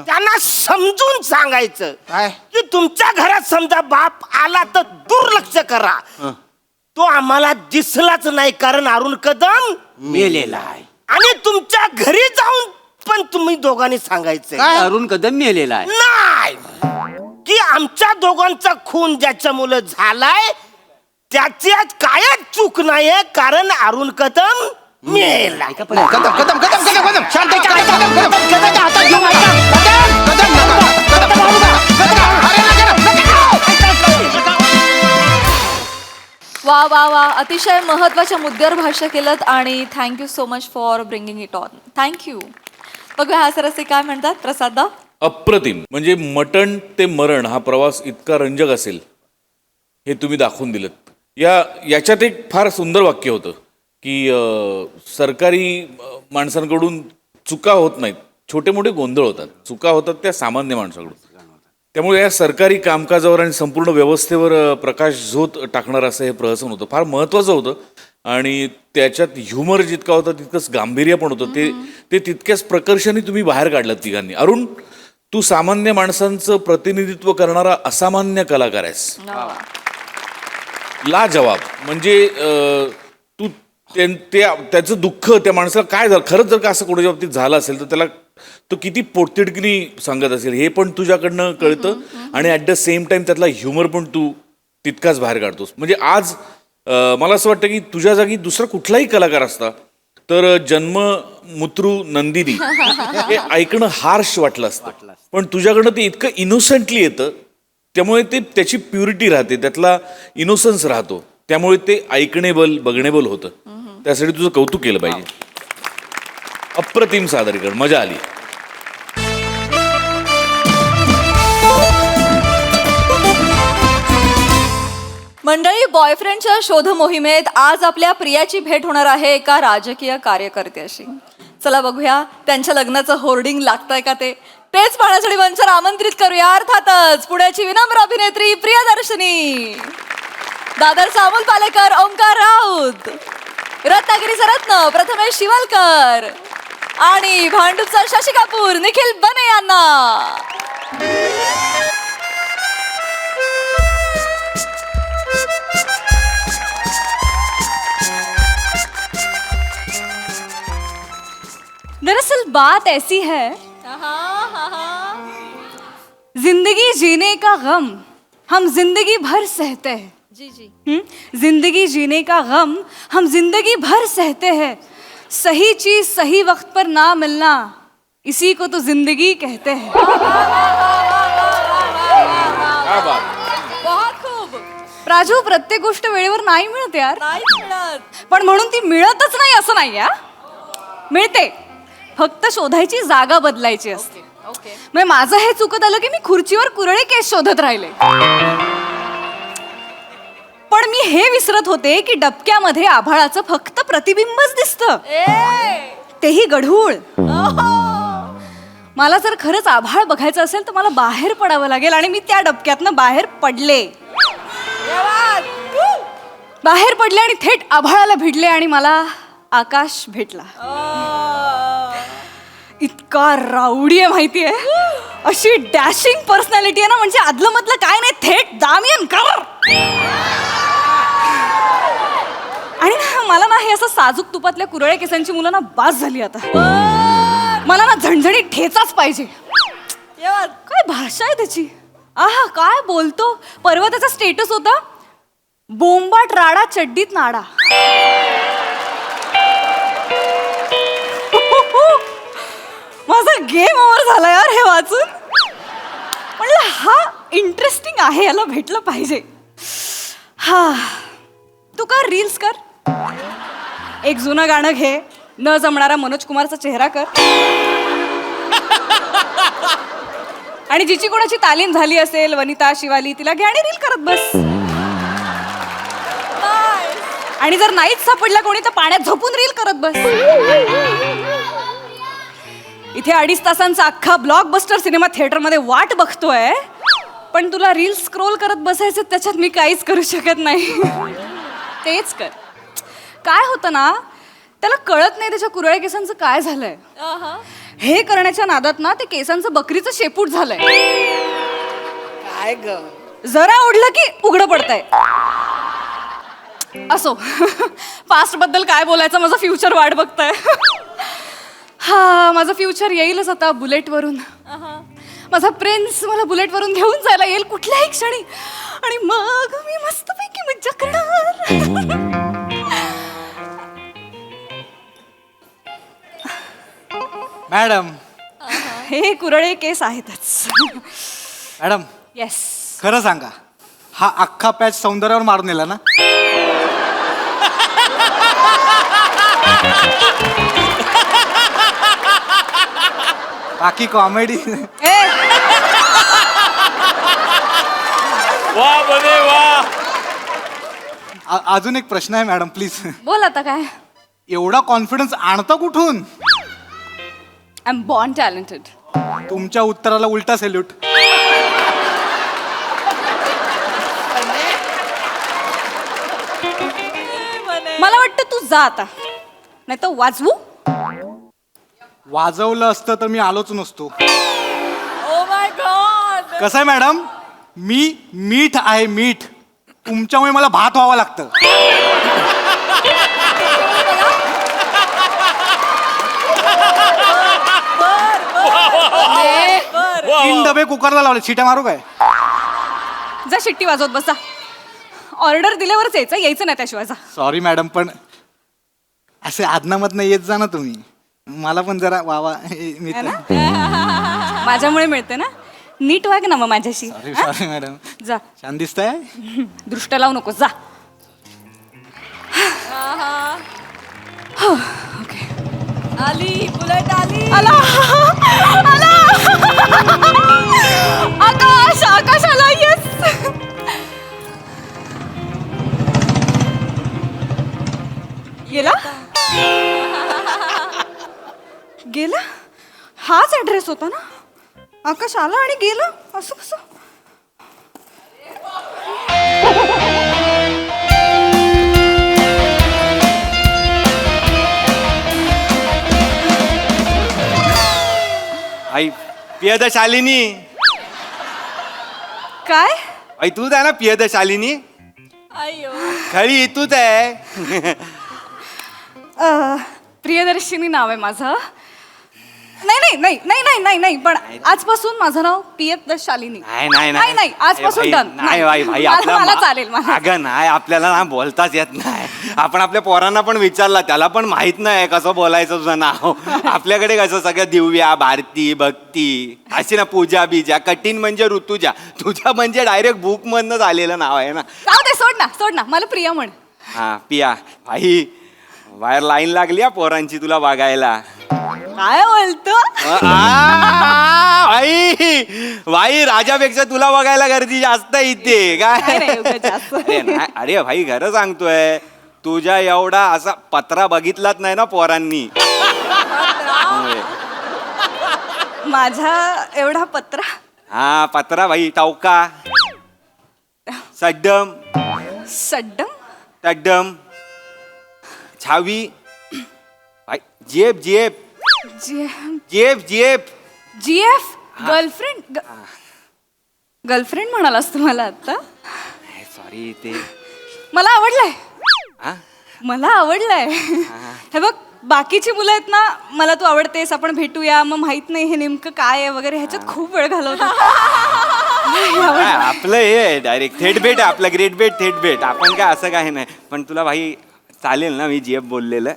[SPEAKER 11] त्यांना समजून सांगायचं की तुमच्या घरात समजा बाप आला तर दुर्लक्ष करा. तो आम्हाला दिसलाच नाही कारण अरुण कदम
[SPEAKER 10] मेलेला आहे.
[SPEAKER 11] आणि तुमच्या घरी जाऊन पण तुम्ही दोघांनी सांगायचं
[SPEAKER 10] अरुण कदम मेलेला आहे
[SPEAKER 11] नाही की आमच्या दोघांचा खून ज्याच्यामुळे झालाय त्याच्यात कायच चूक नाहीये कारण अरुण कदम मेला.
[SPEAKER 2] वा वा वा अतिशय महत्त्वाच्या मुद्द्यावर भाष्य केलं आणि thank you so much for bringing it on. Thank you. बघूया हा सर असे काय म्हणतात प्रसादा.
[SPEAKER 9] अप्रतिम. म्हणजे मटण ते मरण हा प्रवास इतका रंजक असेल हे तुम्ही दाखवून दिलं. याच्यात एक फार सुंदर वाक्य होतं की सरकारी माणसांकडून चुका होत नाहीत छोटे मोठे गोंधळ होतात. चुका होतात त्या सामान्य माणसाकडून. त्यामुळे या सरकारी कामकाजावर आणि संपूर्ण व्यवस्थेवर प्रकाश झोत टाकणार असं हे प्रहसन होतं. फार महत्त्वाचं होतं आणि त्याच्यात ह्युमर जितका होता तितकंच गांभीर्य पण होतं. ते तितक्याच प्रकर्षाने तुम्ही बाहेर काढलं तिघांनी. अरुण तू सामान्य माणसांचं प्रतिनिधित्व करणारा असामान्य कलाकार आहेस. लाजवाब. म्हणजे तू त्याचं दुःख त्या माणसाला काय झालं खरंच जर का असं कोणाच्या बाबतीत झालं असेल तर त्याला तो किती पोटतिडकीने सांगत असेल हे पण तुझ्याकडनं कळतं आणि ॲट द सेम टाइम त्यातला ह्युमर पण तू तितकाच बाहेर काढतोस. म्हणजे आज मला असं वाटतं की तुझ्या जागी दुसरा कुठलाही कलाकार असता तर जन्ममुत्रू नंदिनी हे ऐकणं हार्श वाटलं असतं. पण तुझ्याकडनं ते इतकं इनोसंटली येतं त्यामुळे ते त्याची प्युरिटी राहते त्यातला इनोसन्स राहतो त्यामुळे ते ऐकणेबल बघणेबल होतं. त्यासाठी तुझं कौतुक केलं पाहिजे. अप्रतिम सादरीकरण मजा आली.
[SPEAKER 2] मंडळी, बॉयफ्रेंडच्या शोध मोहिमेत आज आपल्या प्रियाची भेट होणार आहे एका राजकीय कार्यकर्त्याशी. चला बघूया त्यांच्या लग्नाचं होर्डिंग लागतंय का तेच पाहण्यासाठी मंचावर आमंत्रित करूया अर्थातच पुण्याची विनम्र अभिनेत्री प्रियदर्शनी, दादरचा अमोल पालेकर, ओंकार राऊत, रत्नागिरीचा रत्न प्रथमेश शिवलकर आणि भांडूपचा शशी कपूर निखिल बने यांना.
[SPEAKER 12] दरअसल बात ऐसी है, जिंदगी जीने का गम हम जिंदगी भर सहते हैं.
[SPEAKER 2] जी जी.
[SPEAKER 12] जिंदगी जीने का गम हम जिंदगी भर सहते हैं. सही चीज सही वक्त पर ना मिलना, इसी को तो जिंदगी कहते हैं.
[SPEAKER 9] क्या बात.
[SPEAKER 2] बहुत खूप.
[SPEAKER 12] राजू, प्रत्येक गोष्ट वेळेवर नाही मिळत यार.
[SPEAKER 2] नाही मिळत.
[SPEAKER 12] पण म्हणून ती मिळतच नाही असं नाही या, मिळते, फक्त शोधायची जागा बदलायची असते.
[SPEAKER 2] ओके.
[SPEAKER 12] म्हणजे माझं हे चुकत आलं की मी खुर्चीवर कुरळे केस शोधत राहिले. पण मी हे विसरत होते की डबक्यामध्ये आभाळाचं फक्त प्रतिबिंबच दिसतं, तेही गढूळ. मला जर खरंच आभाळ बघायचं असेल तर मला बाहेर पडावं लागेल आणि मी त्या डबक्यातनं बाहेर पडले. बाहेर पडले आणि थेट आभाळाला भिडले आणि मला आकाश भेटला. इतका राऊडी आहे माहितीये, अशी डॅशिंग पर्सनॅलिटी आहे ना, म्हणजे आदलं मधलं काय नाही, थेट दामियन कर. आणि ना मला ना हे असं साजूक तुपातल्या कुरळे केसांची मुलं ना बास झाली आता. मला ना झणझणीत ठेचाच पाहिजे. काय भाषा आहे त्याची, आहा काय बोलतो. परवा त्याचा स्टेटस होता, बोंबाट राडा चड्डीत नाडा. माझा गेम ओव्हर झाला यार हे वाचून. म्हणलं हा इंटरेस्टिंग आहे, याला भेटलं पाहिजे. हा तू कर, रील्स कर, एक जुनं गाणं घे, न जमणारा मनोज कुमारचा चेहरा कर, आणि जिची कोणाची तालीम झाली असेल, वनिता शिवाली, तिला घे आणि रील करत बस. आणि जर नाहीच सापडला कोणी तर पाण्यात झोपून रील करत बस. इथे 2.5 तासांचा अख्खा ब्लॉकबस्टर सिनेमा थिएटरमध्ये वाट बघतोय, पण तुला रील स्क्रोल करत बसायचं, त्याच्यात मी काहीच करू शकत नाही. तेच कर. काय होतं ना, त्याला कळत नाही त्याच्या कुरळ्या केसांचं काय झालंय. हे करण्याच्या नादात ना ते केसांचं बकरीचं शेपूट झालंय.
[SPEAKER 6] काय ग,
[SPEAKER 12] जरा ओढलं की उघडं पडतंय. असो, पास्ट बद्दल काय बोलायचं, माझं फ्युचर वाट बघताय. हा माझं फ्युचर येईलच आता बुलेटवरून. माझा प्रिन्स मला बुलेटवरून घेऊन जायला येईल कुठल्याही क्षणी, आणि मग मी मस्तपैकी मज्जा करणार.
[SPEAKER 7] मॅडम,
[SPEAKER 12] हे कुरळे केस आहेतच.
[SPEAKER 7] Madam
[SPEAKER 12] yes.
[SPEAKER 7] खरं सांगा, हा अख्खा पॅच सौंदर्यावर मारून नेला ना? बाकी कॉमेडी.
[SPEAKER 9] वा बने वा.
[SPEAKER 7] अजून एक प्रश्न आहे मॅडम, प्लीज.
[SPEAKER 12] बोल आता काय.
[SPEAKER 7] एवढा कॉन्फिडन्स आणतं कुठून?
[SPEAKER 12] I am born talented.
[SPEAKER 7] तुमच्या उत्तराला उलटा सॅल्यूट.
[SPEAKER 12] मला वाटतं तू जा आता, नाही तर वाजवू.
[SPEAKER 7] वाजवलं असतं तर मी आलोच नसतो.
[SPEAKER 2] Oh my God.
[SPEAKER 7] कसं आहे मॅडम, मी मीठ आहे, मीठ. तुमच्यामुळे मला भात व्हावं लागतं. तीन डबे कुकरला लावले, शिट्या मारू काय?
[SPEAKER 12] जा शिट्टी वाजवत बसा. ऑर्डर दिल्यावरच यायचं नाही त्याशिवाय. जा.
[SPEAKER 7] सॉरी मॅडम, पण असे आदनामधनं येत जा ना तुम्ही, मला पण जरा वावा. मी
[SPEAKER 12] है ना? माझ्यामुळे मिळते ना, नीट वाग ना मग माझ्याशी.
[SPEAKER 7] Sorry madam.
[SPEAKER 12] जा.
[SPEAKER 7] छान दिसतंय.
[SPEAKER 12] दृष्ट लावू नको, जा. ओके.
[SPEAKER 2] आली बुलेट आली.
[SPEAKER 12] आला आला. आकाश आकाश आला. येस. गेला गेला हाच ऍड्रेस होता ना. आकाश आला आणि गेला असं कसं.
[SPEAKER 1] आई पियदशालिनी,
[SPEAKER 12] काय
[SPEAKER 1] आई तूच आहे ना पियदशालिनी?
[SPEAKER 2] अय्यो.
[SPEAKER 1] खरी तूच आहे.
[SPEAKER 12] प्रियदर्शिनी नाव आहे माझं. नाही नाही नाही नाही नाही नाही नाही पण आजपासून माझं नाव पियदशालिनी.
[SPEAKER 1] नाही
[SPEAKER 12] नाही आजपासून डन.
[SPEAKER 1] नाही भाई
[SPEAKER 12] मला चालेल मला.
[SPEAKER 1] अगं नाही, आपल्याला ना बोलताच येत नाही. आपण आपल्या पोरांना पण विचारला, त्याला पण माहित नाही कसं बोलायचं तुझं नाव. आपल्याकडे कसं सगळं दिव्या, भारती, भक्ती अशी ना, पूजा बीजा. कठीण म्हणजे ऋतुजा, तुझ्या म्हणजे डायरेक्ट बुक मधनं झालेलं नाव आहे ना.
[SPEAKER 12] जाऊ दे, सोड ना मला प्रिया म्हण.
[SPEAKER 1] हा पिया. भाई बाहेर लाईन लागली हा पोरांची तुला बघायला.
[SPEAKER 12] काय बोलतो.
[SPEAKER 1] भाई राजापेक्षा तुला बघायला गर्दी जास्त इथे काय.
[SPEAKER 12] नाही, उगाच जास्त.
[SPEAKER 1] अरे भाई खरं सांगतोय, तुझ्या एवढा असा पत्रा बघितलाच नाही ना पोरांनी.
[SPEAKER 12] माझा एवढा पत्रा.
[SPEAKER 1] हा पत्रा भाई, टवका, सड्डम
[SPEAKER 12] सड्डम
[SPEAKER 1] तड्डम, छावी, भाई जेब जेब जेब जेब.
[SPEAKER 12] GF girlfriend. गर्लफ्रेंड म्हणालास तू मला आता.
[SPEAKER 1] सॉरी ते
[SPEAKER 12] मला आवडलंय.
[SPEAKER 1] हा?
[SPEAKER 12] मला आवडलंय. हे बघ बाकीची मुलं आहेत ना, मला तू आवडतेस, आपण भेटूया, मग माहित नाही हे नेमकं काय आहे वगैरे, ह्याच्यात खूप वेळ घालवतात.
[SPEAKER 1] आपलं हे डायरेक्ट थेट भेट आहे आपलं. ग्रेट भेट, थेट भेट. आपण काय असं काही नाही. पण तुला भाई चालेल ना मी जीएफ बोललेलं?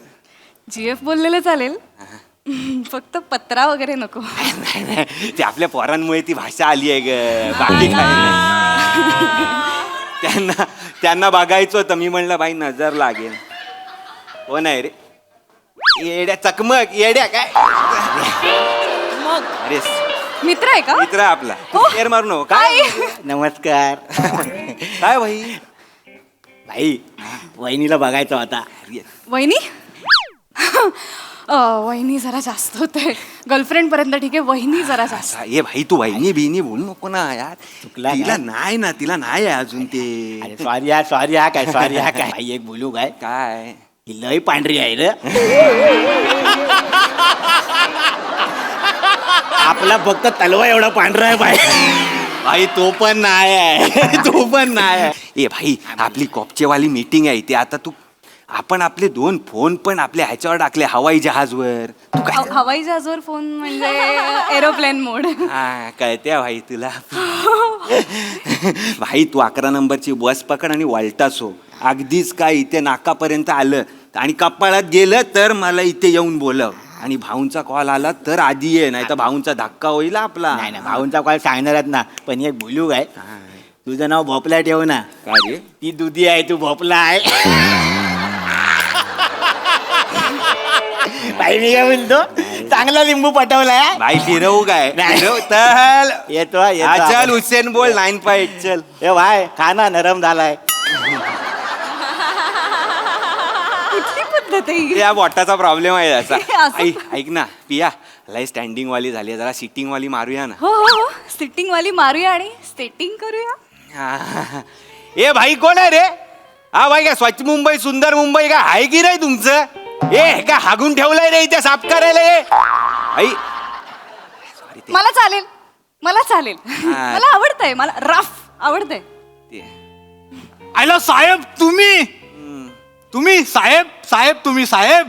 [SPEAKER 12] जीएफ बोललेलं चालेल, फक्त पत्रा वगैरे नको.
[SPEAKER 1] नाही, ते आपल्या पोरांमुळे ती भाषा आली आहे ग, बाकी काय नाही. त्यांना बघायचं होतं, मी म्हणलं भाई नजर लागेल. हो नाही रे, येड्या चकमक येड्या काय. अरे
[SPEAKER 12] मित्र आहे का?
[SPEAKER 1] मित्र आहे आपला. तू शेर मारू नको काय. नमस्कार. काय भाई?
[SPEAKER 4] भाई वहिनीला बघायचं होता.
[SPEAKER 12] वहिनी. वहिनी जरा जास्त होते. गर्लफ्रेंड पर्यंत ठीक आहे, वहिनी जरा जास्त.
[SPEAKER 1] ये भाई तू वहिनी बिहिनी बोलू नको ना यार.
[SPEAKER 4] चुकला
[SPEAKER 1] तिला
[SPEAKER 4] काय?
[SPEAKER 1] नाही ना, तिला नाही आहे अजून ते.
[SPEAKER 4] सॉरी हा काय भाई एक बोलू काय.
[SPEAKER 1] काय
[SPEAKER 4] ही लय पांढरी आहे रे. आपला फक्त तलवा एवढा पांढरा आहे बाई.
[SPEAKER 1] भाई तो पण नाही आहे. तो पण नाही आहे. ए भाई आपली कॉपचेवाली मीटिंग आहे ते आता तू, आपण आपले 2 फोन पण आपल्या ह्याच्यावर टाकले, हवाई जहाजवर. तू काय
[SPEAKER 12] हवाई जहाजवर फोन म्हणजे एरोप्लेन मोड.
[SPEAKER 1] हा कळते भाई तुला. भाई तू 11 नंबरची बस पकड आणि वळटास हो. अगदीच काय इथे नाकापर्यंत आलं आणि कपाळात गेलं तर मला इथे येऊन बोलव. आणि भाऊंचा कॉल आला तर आधी ये, नाही तर भाऊंचा धक्का होईल आपला.
[SPEAKER 4] नाही ना, भाऊंचा कॉल सांगणारच ना. पण एक बोलू काय, तुझं नाव भोपला ठेव ना.
[SPEAKER 1] काय रे?
[SPEAKER 4] ती दुधी आहे, तू भोपला आहे. भाई मी काय बोलतो, चांगला लिंबू पटवलाय.
[SPEAKER 1] भाई फिरवू काय?
[SPEAKER 4] नाही.
[SPEAKER 1] फिरव चल.
[SPEAKER 4] येतो
[SPEAKER 1] हा, चल हुसेन बोल 9.5 चल.
[SPEAKER 4] ए भाई खाना नरम झालाय.
[SPEAKER 12] कुठली पद्धत आहे?
[SPEAKER 1] या बोटाचा प्रॉब्लेम आहे याचा.
[SPEAKER 12] असं?
[SPEAKER 1] ऐक ना पिया, लय स्टँडिंग वाली झाली, जरा सिटिंग वाली मारूया ना.
[SPEAKER 12] हो सिटिंग वाली मारूया आणि स्टेटिंग करूया.
[SPEAKER 1] हा. ए भाई कोण आहे रे? हा भाई काय स्वच्छ मुंबई सुंदर मुंबई काय आहे की नाही तुमचं? ए काय हागून ठेवलंय रे इथे साफ करायला. आई
[SPEAKER 12] मला चालेल, मला चालेल. मला आवडतंय, मला रफ आवडतंय.
[SPEAKER 7] आयला साहेब तुम्ही तुम्ही साहेब तुम्ही साहेब.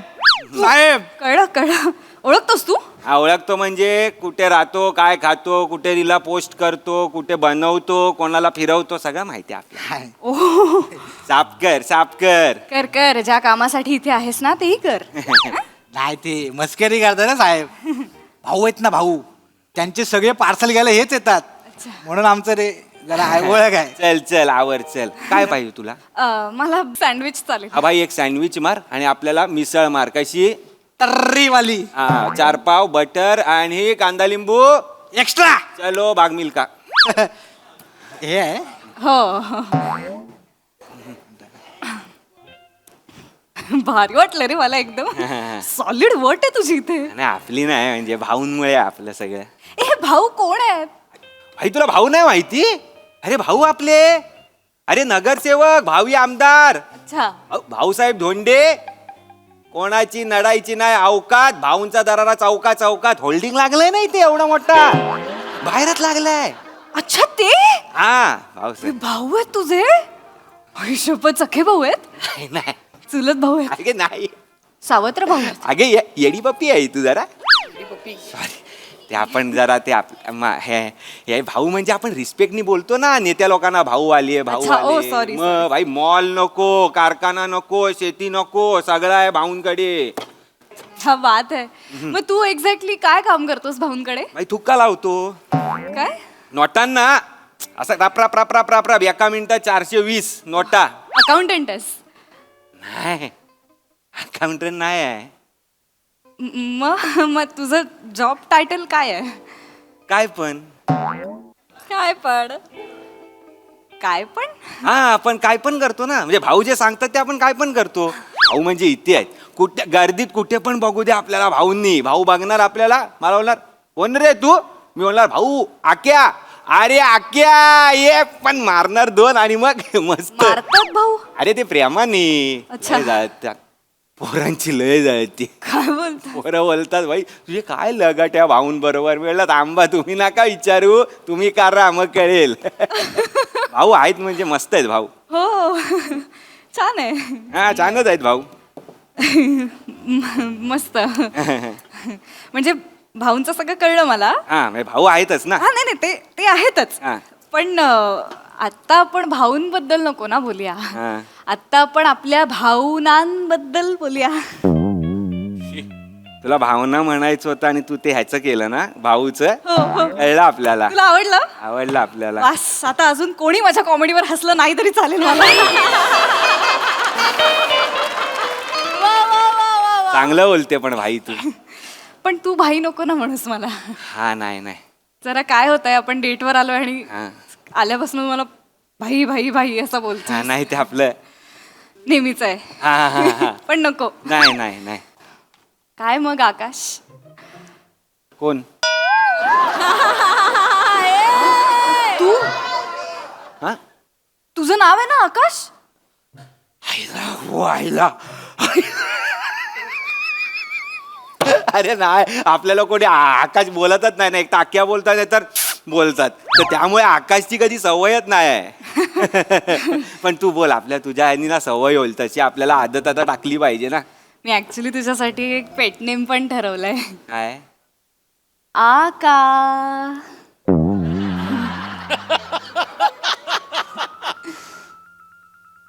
[SPEAKER 12] कळलं ओळखतोस तू?
[SPEAKER 1] हा ओळखतो म्हणजे कुठे राहतो, काय खातो, कुठे तिला पोस्ट करतो, कुठे बनवतो, कोणाला फिरवतो, सगळं माहिती आहे आपल्याला.
[SPEAKER 12] ओ
[SPEAKER 1] साफ कर.
[SPEAKER 12] कर ज्या कामासाठी इथे आहेस ना तेही कर.
[SPEAKER 7] नाही ते मस्करी करतात ना साहेब. भाऊ आहेत ना भाऊ, त्यांचे सगळे पार्सल घ्यायला हेच येतात, म्हणून आमचं रे जरा ओळख आहे.
[SPEAKER 1] चल आवर चल. काय पाहिजे तुला?
[SPEAKER 12] मला सँडविच चालेल.
[SPEAKER 1] हा भाई एक सँडविच मार आणि आपल्याला मिसळ मार. कशी?
[SPEAKER 7] तर्रीवाली.
[SPEAKER 1] हा 4 पाव बटर आणि कांदा लिंबू
[SPEAKER 7] एक्स्ट्रा.
[SPEAKER 1] चलो बाग मिल्का.
[SPEAKER 7] हे आहे
[SPEAKER 12] हो भारी वाटलं रे मला एकदम सॉलिड वर्ट आहे तुझी इथे.
[SPEAKER 1] नाही आपली नाही म्हणजे भाऊंमुळे आपलं सगळं.
[SPEAKER 12] ए हे भाऊ कोण आहेत?
[SPEAKER 1] भाई तुला भाऊ नाही माहिती? अरे भाऊ आपले, अरे नगरसेवक, भावी आमदार
[SPEAKER 12] अच्छा.
[SPEAKER 1] भाऊसाहेब धोंडे. कोणाची नडायची नाही अवकात. भाऊंचा दरारा चौका चौकात होल्डिंग लागलंय नाही ते एवढा मोठा बाहेरच लागलाय.
[SPEAKER 12] अच्छा ते
[SPEAKER 1] हा भाऊसाहेब.
[SPEAKER 12] भाऊ आहेत तुझे? शपथ सखे भाऊ आहेत?
[SPEAKER 1] नाही
[SPEAKER 12] चुलत भाऊ आहेत?
[SPEAKER 1] अगे नाही
[SPEAKER 12] सावत्र भाऊ आहेत?
[SPEAKER 1] अगे येडी पप्पी आहे तू जरा. सॉरी ते आपण जरा ते हे भाऊ म्हणजे आपण रिस्पेक्टनी बोलतो ना नेत्या लोकांना. भाऊ आले भाऊ
[SPEAKER 12] अच्छा, ओ,
[SPEAKER 1] आले.
[SPEAKER 12] sorry,
[SPEAKER 1] मग भाई मॉल नको, कारखाना नको, शेती नको, सगळं आहे भाऊंकडे.
[SPEAKER 12] हा बात आहे. मग तू एक्झॅक्टली काय काम करतोस भाऊंकडे?
[SPEAKER 1] भाई थुक्का लावतो
[SPEAKER 12] काय
[SPEAKER 1] नोटांना. असं राप राप एका मिनिटात 420 नोटा.
[SPEAKER 12] अकाउंटंट आहेस?
[SPEAKER 1] नाही अकाउंटंट नाही आहे.
[SPEAKER 12] मग तुझं जॉब टायटल काय आहे?
[SPEAKER 1] काय पण
[SPEAKER 12] काय पण काय पण
[SPEAKER 1] हा आपण काय पण करतो ना. म्हणजे भाऊ जे सांगतात ते आपण काय पण करतो. भाऊ म्हणजे इथे आहेत. कुठे गर्दीत कुठे पण बघू दे आपल्याला भाऊंनी. भाऊ बघणार आपल्याला. मला बोलणार कोण रे तू? मी बोलणार भाऊ आक्या. अरे आक्या ये पण मारणार 2 आणि मग मस्त.
[SPEAKER 12] मारतात भाऊ?
[SPEAKER 1] अरे ते प्रेमाने.
[SPEAKER 12] अच्छा.
[SPEAKER 1] लय जळतात. पोरांची लय जळती.
[SPEAKER 12] काय बोलतो?
[SPEAKER 1] पोरं बोलतात भाई तुझे काय लगट या भाऊंबरोबर. वेळात आंबा तुम्ही नका विचारू, तुम्ही करा मग कळेल. भाऊ आहेत म्हणजे मस्त आहेत भाऊ.
[SPEAKER 12] हो छान आहे.
[SPEAKER 1] हा छानच आहेत भाऊ.
[SPEAKER 12] मस्त. म्हणजे भाऊंचं सगळं कळलं मला.
[SPEAKER 1] हा म्हणजे भाऊ आहेतच ना.
[SPEAKER 12] हा नाही नाही ते आहेतच.
[SPEAKER 1] हा.
[SPEAKER 12] पण आता आपण भाऊंबद्दल नको ना बोलूया.
[SPEAKER 1] हा.
[SPEAKER 12] आता आपण आपल्या भाऊनांबद्दल बोलूया.
[SPEAKER 1] तुला भावना म्हणायचं होतं आणि तू ते ह्याचं केलं ना भाऊच.
[SPEAKER 12] हो, हो.
[SPEAKER 1] कळलं आपल्याला.
[SPEAKER 12] तुला आवडलं?
[SPEAKER 1] आवडलं आपल्याला.
[SPEAKER 12] बस आता अजून कोणी माझ्या कॉमेडीवर हसलं नाही तरी चालेल मला.
[SPEAKER 1] चांगलं बोलते पण भाई तू.
[SPEAKER 12] पण तू भाई नको ना म्हणूस मला.
[SPEAKER 1] हा नाही
[SPEAKER 12] जरा काय होतंय आपण डेटवर आलो आणि
[SPEAKER 1] हा.
[SPEAKER 12] आल्यापासून मला भाई भाई भाई असं बोलतो.
[SPEAKER 1] हा नाही ते आपलं.
[SPEAKER 12] नेहमीच आहे.
[SPEAKER 1] हा.
[SPEAKER 12] पण नको.
[SPEAKER 1] नाही
[SPEAKER 12] काय मग आकाश?
[SPEAKER 1] कोण?
[SPEAKER 12] तू
[SPEAKER 1] हा
[SPEAKER 12] तुझं नाव आहे ना आकाश?
[SPEAKER 1] वाहिला. अरे नाही आपल्याला कोणी आकाश बोलतच नाही ना. एक टाक्या बोलतात नाही तर बोलतात. तर त्यामुळे आकाशची कधी सवयच नाही आहे. पण तू बोल. आपल्या तुझ्या ह्यांनी ना सवय होईल तशी आपल्याला आदत आता टाकली पाहिजे ना.
[SPEAKER 12] मी ऍक्च्युली तुझ्यासाठी एक पेट नेम पण ठरवलंय.
[SPEAKER 1] काय?
[SPEAKER 12] आका.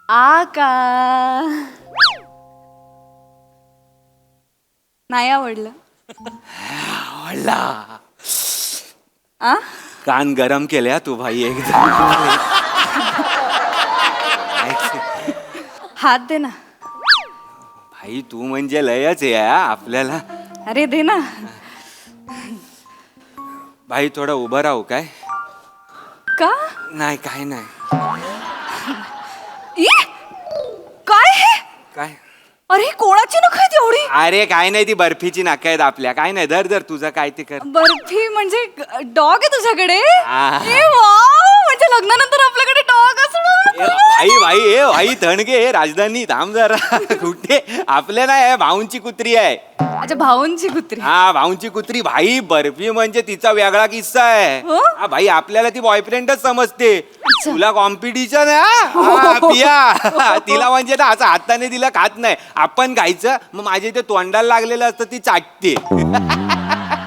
[SPEAKER 12] आका. नाही आवडलं?
[SPEAKER 1] आवडला.
[SPEAKER 12] आ
[SPEAKER 1] कान गरम केले तू भाई एकदम.
[SPEAKER 12] हात दे ना.
[SPEAKER 1] भाई तू म्हणजे लयच आहे हा आपल्याला.
[SPEAKER 12] अरे दे ना.
[SPEAKER 1] भाई थोडं उभं राहू काय?
[SPEAKER 12] का?
[SPEAKER 1] नाही काय नाही.
[SPEAKER 12] ई? काय हे?
[SPEAKER 1] काय?
[SPEAKER 12] अरे ही कोणाची नख आहेत एवढी?
[SPEAKER 1] अरे काय नाही ती बर्फीची नाका आहेत आपल्या. काय नाही धर तुझं काय ते कर.
[SPEAKER 12] बर्फी म्हणजे डॉग आहे तुझ्याकडे?
[SPEAKER 1] हा.
[SPEAKER 12] ए वाव, म्हणजे लग्नानंतर आपल्याकडे डॉग असणार.
[SPEAKER 1] भाई थणगे हे राजधानी थांब जरा. कुठे आपल्या नाही आहे भाऊंची कुत्री आहे.
[SPEAKER 12] अच्छा भाऊंची कुत्री.
[SPEAKER 1] हा भाऊंची कुत्री. भाई बर्फी म्हणजे तिचा वेगळा किस्सा आहे.
[SPEAKER 12] हो?
[SPEAKER 1] हा भाई आपल्याला ती बॉयफ्रेंडच समजते. तुला कॉम्पिटिशन आहे हा, पिया. तिला म्हणजे ना असं हाताने तिला खात नाही. आपण खायचं. मग माझ्या इथे तोंडाला लागलेलं असतं ती चाटते.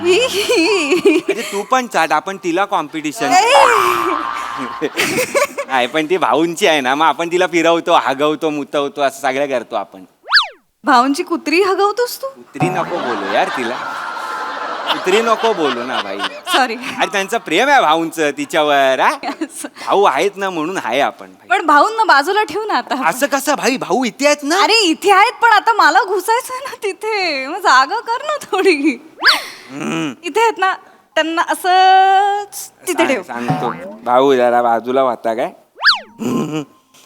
[SPEAKER 1] म्हणजे तू पण चाट. आपण तिला कॉम्पिटिशन. नाही पण ती भाऊंची आहे ना. मग आपण तिला फिरवतो, हागवतो, मुतवतो असं सगळं करतो आपण.
[SPEAKER 12] भाऊंची कुत्री हगवतोस तू?
[SPEAKER 1] कुत्री नको बोलू यार तिला. कुत्री नको बोलू ना भाई.
[SPEAKER 12] सॉरी.
[SPEAKER 1] अरे त्यांचं प्रेम आहे भाऊंचं तिच्यावर. भाऊ आहेत ना म्हणून आहे आपण.
[SPEAKER 12] पण भाऊंना बाजूला ठेवू ना आता.
[SPEAKER 1] असं कसं भाई? भाऊ इथे आहेत ना.
[SPEAKER 12] अरे इथे आहेत पण आता मला घुसायचं ना तिथे. मग जागा कर ना थोडी. इथे आहेत ना त्यांना असं तिथे ठेव.
[SPEAKER 1] सांगतो भाऊ जरा बाजूला होता काय.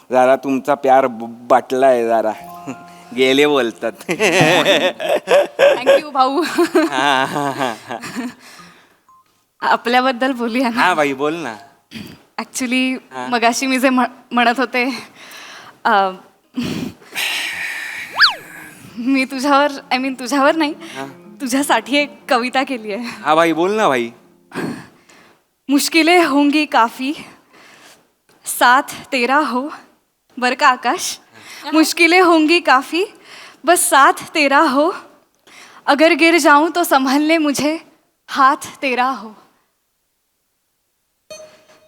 [SPEAKER 1] जरा तुमचा प्यार बाटलाय जरा. गेले बोलतात.
[SPEAKER 12] थँक्यू भाऊ.
[SPEAKER 1] हा, हा, हा, हा.
[SPEAKER 12] आपल्याबद्दल बोलूया ना.
[SPEAKER 1] हा बाई बोल ना.
[SPEAKER 12] ऍक्च्युली मगाशी मी जे म्हणत होते मी तुझ्यावर तुझ्यावर नाही तुझ्यासाठी एक कविता केली आहे.
[SPEAKER 1] हा भाई बोल ना भाई.
[SPEAKER 12] मुश्किलें होंगी काफी साथ तेरा हो. बर का आकाश, मुश्किलें होंगी काफी बस साथ तेरा हो. अगर गिर जाऊं तो संभलने मुझे हाथ तेरा हो.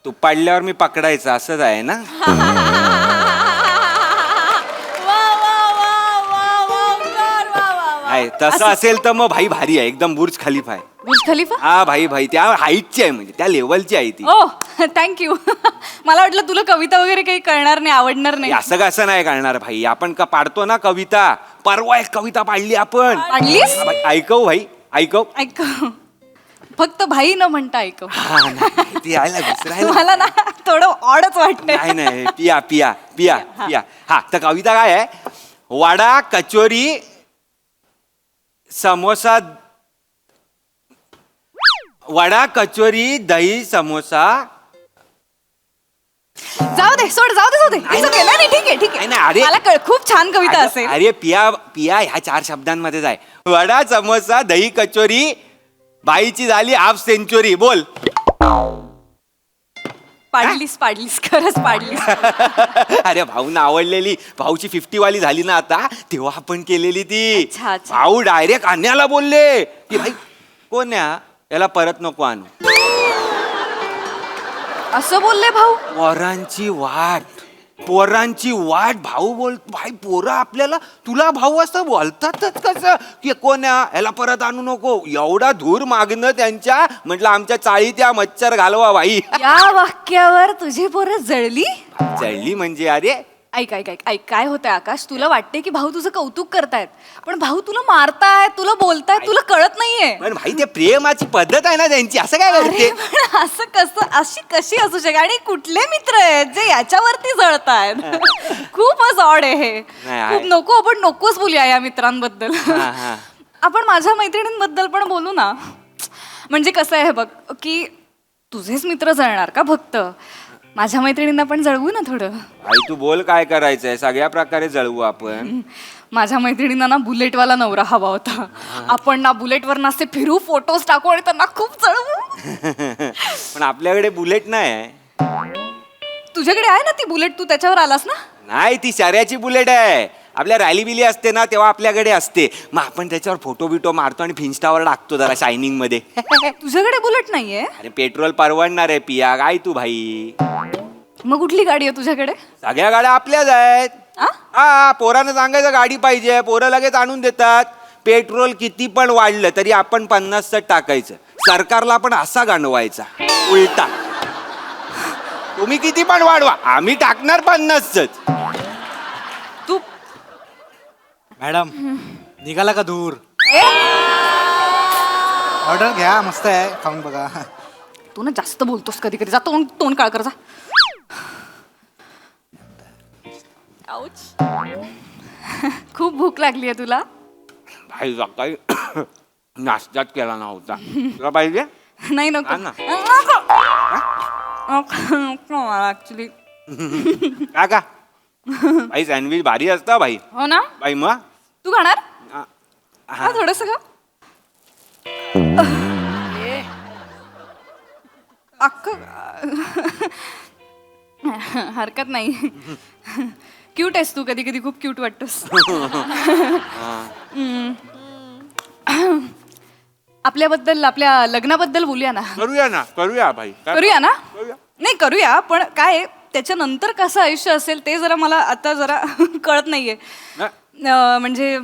[SPEAKER 1] तू पडल्यावर मी पकडायचं असंच आहे ना. आहे तसं असेल तर मग भाई भारी आहे एकदम. बुर्ज खलिफा आहे.
[SPEAKER 12] बुर्ज खलिफा.
[SPEAKER 1] हा भाई भाई त्या हाईटची आहे म्हणजे त्या लेवलची आहे ती.
[SPEAKER 12] ओ थँक्यू. मला वाटलं तुला कविता वगैरे काही कळणार नाही, आवडणार नाही.
[SPEAKER 1] असं कसं नाही करणार भाई. आपण का पाडतो ना कविता. परवा एक कविता पाडली आपण.
[SPEAKER 12] पाडलीस?
[SPEAKER 1] हा, भाई, ऐकव भाई ऐकव.
[SPEAKER 12] ऐक फक्त भाई न म्हणता ऐक.
[SPEAKER 1] हा नाही ती आयला विसरायला.
[SPEAKER 12] मला ना थोडं ऑडच वाटतंय.
[SPEAKER 1] नाही नाही पिया पिया पिया पिया. हा तर कविता काय आहे. वडा कचोरी समोसा. वडा कचोरी दही समोसा.
[SPEAKER 12] जाऊ दे सोड, जाऊ दे. It's okay. नाही ठीक आहे ठीक
[SPEAKER 1] नाही,
[SPEAKER 12] आहे.
[SPEAKER 1] अरे.
[SPEAKER 12] मला कळ, खूप छान कविता असेल.
[SPEAKER 1] अरे पिया पिया ह्या 4 शब्दांमध्येच आहे. वडा समोसा दही कचोरी बाईची झाली हाफ सेंचुरी. बोल.
[SPEAKER 12] पाडलीस खरंच पाडलीस.
[SPEAKER 1] अरे भाऊना आवडलेली. भाऊची 50 वाली झाली ना आता तेव्हा आपण केलेली ती.
[SPEAKER 12] अच्छा, अच्छा.
[SPEAKER 1] भाऊ डायरेक्ट अन्याला बोलले की भाई कोण याला परत नको आणू.
[SPEAKER 12] असं बोलले भाऊ.
[SPEAKER 1] पोरांची वाट भाऊ बोल. भाई पोरं आपल्याला तुला भाऊ असं बोलतातच कसं की कोण याला परत आणू नको. एवढा धूर मागणं त्यांच्या. म्हटलं आमच्या चाळीत या मच्छर घालवा भाई.
[SPEAKER 12] या वाक्यावर तुझी पोरं जळली.
[SPEAKER 1] जळली म्हणजे अरे
[SPEAKER 12] ऐक काय होतंय आकाश, तुला वाटते की भाऊ तुझं कौतुक करतायत पण भाऊ तुला मारतायत, तुला बोलतायत, तुला कळत नाहीये.
[SPEAKER 1] पण भाई ते प्रेमाची पद्धत आहे ना त्यांची. असं काय करते.
[SPEAKER 12] अरे, पण असं कसं, अशी कशी असू शकेल. आणि कुठले मित्र आहेत जे याच्यावरती जळतायत. खूपच ऑड आहे हे.
[SPEAKER 1] नाही,
[SPEAKER 12] खूप नको, आपण नकोच बोलूया या मित्रांबद्दल.
[SPEAKER 1] हा.
[SPEAKER 12] आपण माझ्या मैत्रिणींबद्दल पण बोलू ना. म्हणजे कसं आहे बघ की तुझेच मित्र जळणार का फक्त. माझ्या मैत्रिणींना पण जळवू ना थोडं.
[SPEAKER 1] भाई तू बोल काय करायचंय. सगळ्या प्रकारे जळवू आपण.
[SPEAKER 12] माझ्या मैत्रिणींना ना बुलेटवाला नवरा हवा होता. आपण ना बुलेटवर नासे फिरू, फोटोज टाकू आणि त्यांना खूप जळवू.
[SPEAKER 1] पण आपल्याकडे बुलेट नाही.
[SPEAKER 12] तुझ्याकडे आहे ना ती बुलेट, तू त्याच्यावर आलास ना.
[SPEAKER 1] नाही ती शर्याची बुलेट आहे. आपल्या रॅली बिली असते ना तेव्हा आपल्याकडे असते. मग आपण त्याच्यावर फोटो बिटो मारतो आणि फिन्स्टावर टाकतो जरा शायनिंग मध्ये.
[SPEAKER 12] तुझ्याकडे बुलेट नाहीये.
[SPEAKER 1] अरे पेट्रोल परवडणार आहे पिया काय तू भाई.
[SPEAKER 12] मग कुठली गाडी आहे तुझ्याकडे.
[SPEAKER 1] सगळ्या गाड्या आपल्याच आहेत. हा पोरानं सांगायचं गाडी पाहिजे, पोरं लगेच आणून देतात. पेट्रोल किती पण वाढलं तरी आपण 50 टाकायचं. सरकारला पण असा गाणवायचा उलटा. तुम्ही किती पण वाढवा आम्ही टाकणार 50.
[SPEAKER 12] तू
[SPEAKER 7] मॅडम निघाला का दूर. ऑर्डर घ्या मस्त आहे खाऊन बघा.
[SPEAKER 12] तू ना जास्त बोलतोस कधी कधी. जा तोंड काळ कर जा. खूप भूक लागली आहे तुला.
[SPEAKER 1] भाई सकाळी नाश्त्यात केला नव्हता. तुला पाहिजे.
[SPEAKER 12] नाही नको.
[SPEAKER 1] आण ना.
[SPEAKER 12] ऍक्च्युली
[SPEAKER 1] का भाई सँडविच भारी असता भाई.
[SPEAKER 12] हो ना.
[SPEAKER 1] भाई मग
[SPEAKER 12] तू खाणार.
[SPEAKER 1] हा.
[SPEAKER 12] हा थोडस खा. हरकत नाही. क्यूट आहेस तू, कधी कधी खूप क्यूट वाटतोस. आपल्याबद्दल, आपल्या लग्नाबद्दल बोलूया ना.
[SPEAKER 1] करूया भाई.
[SPEAKER 12] करूया ना. नाही करूया पण काय त्याच्यानंतर कसं आयुष्य असेल ते जरा मला आता जरा कळत नाहीये. म्हणजे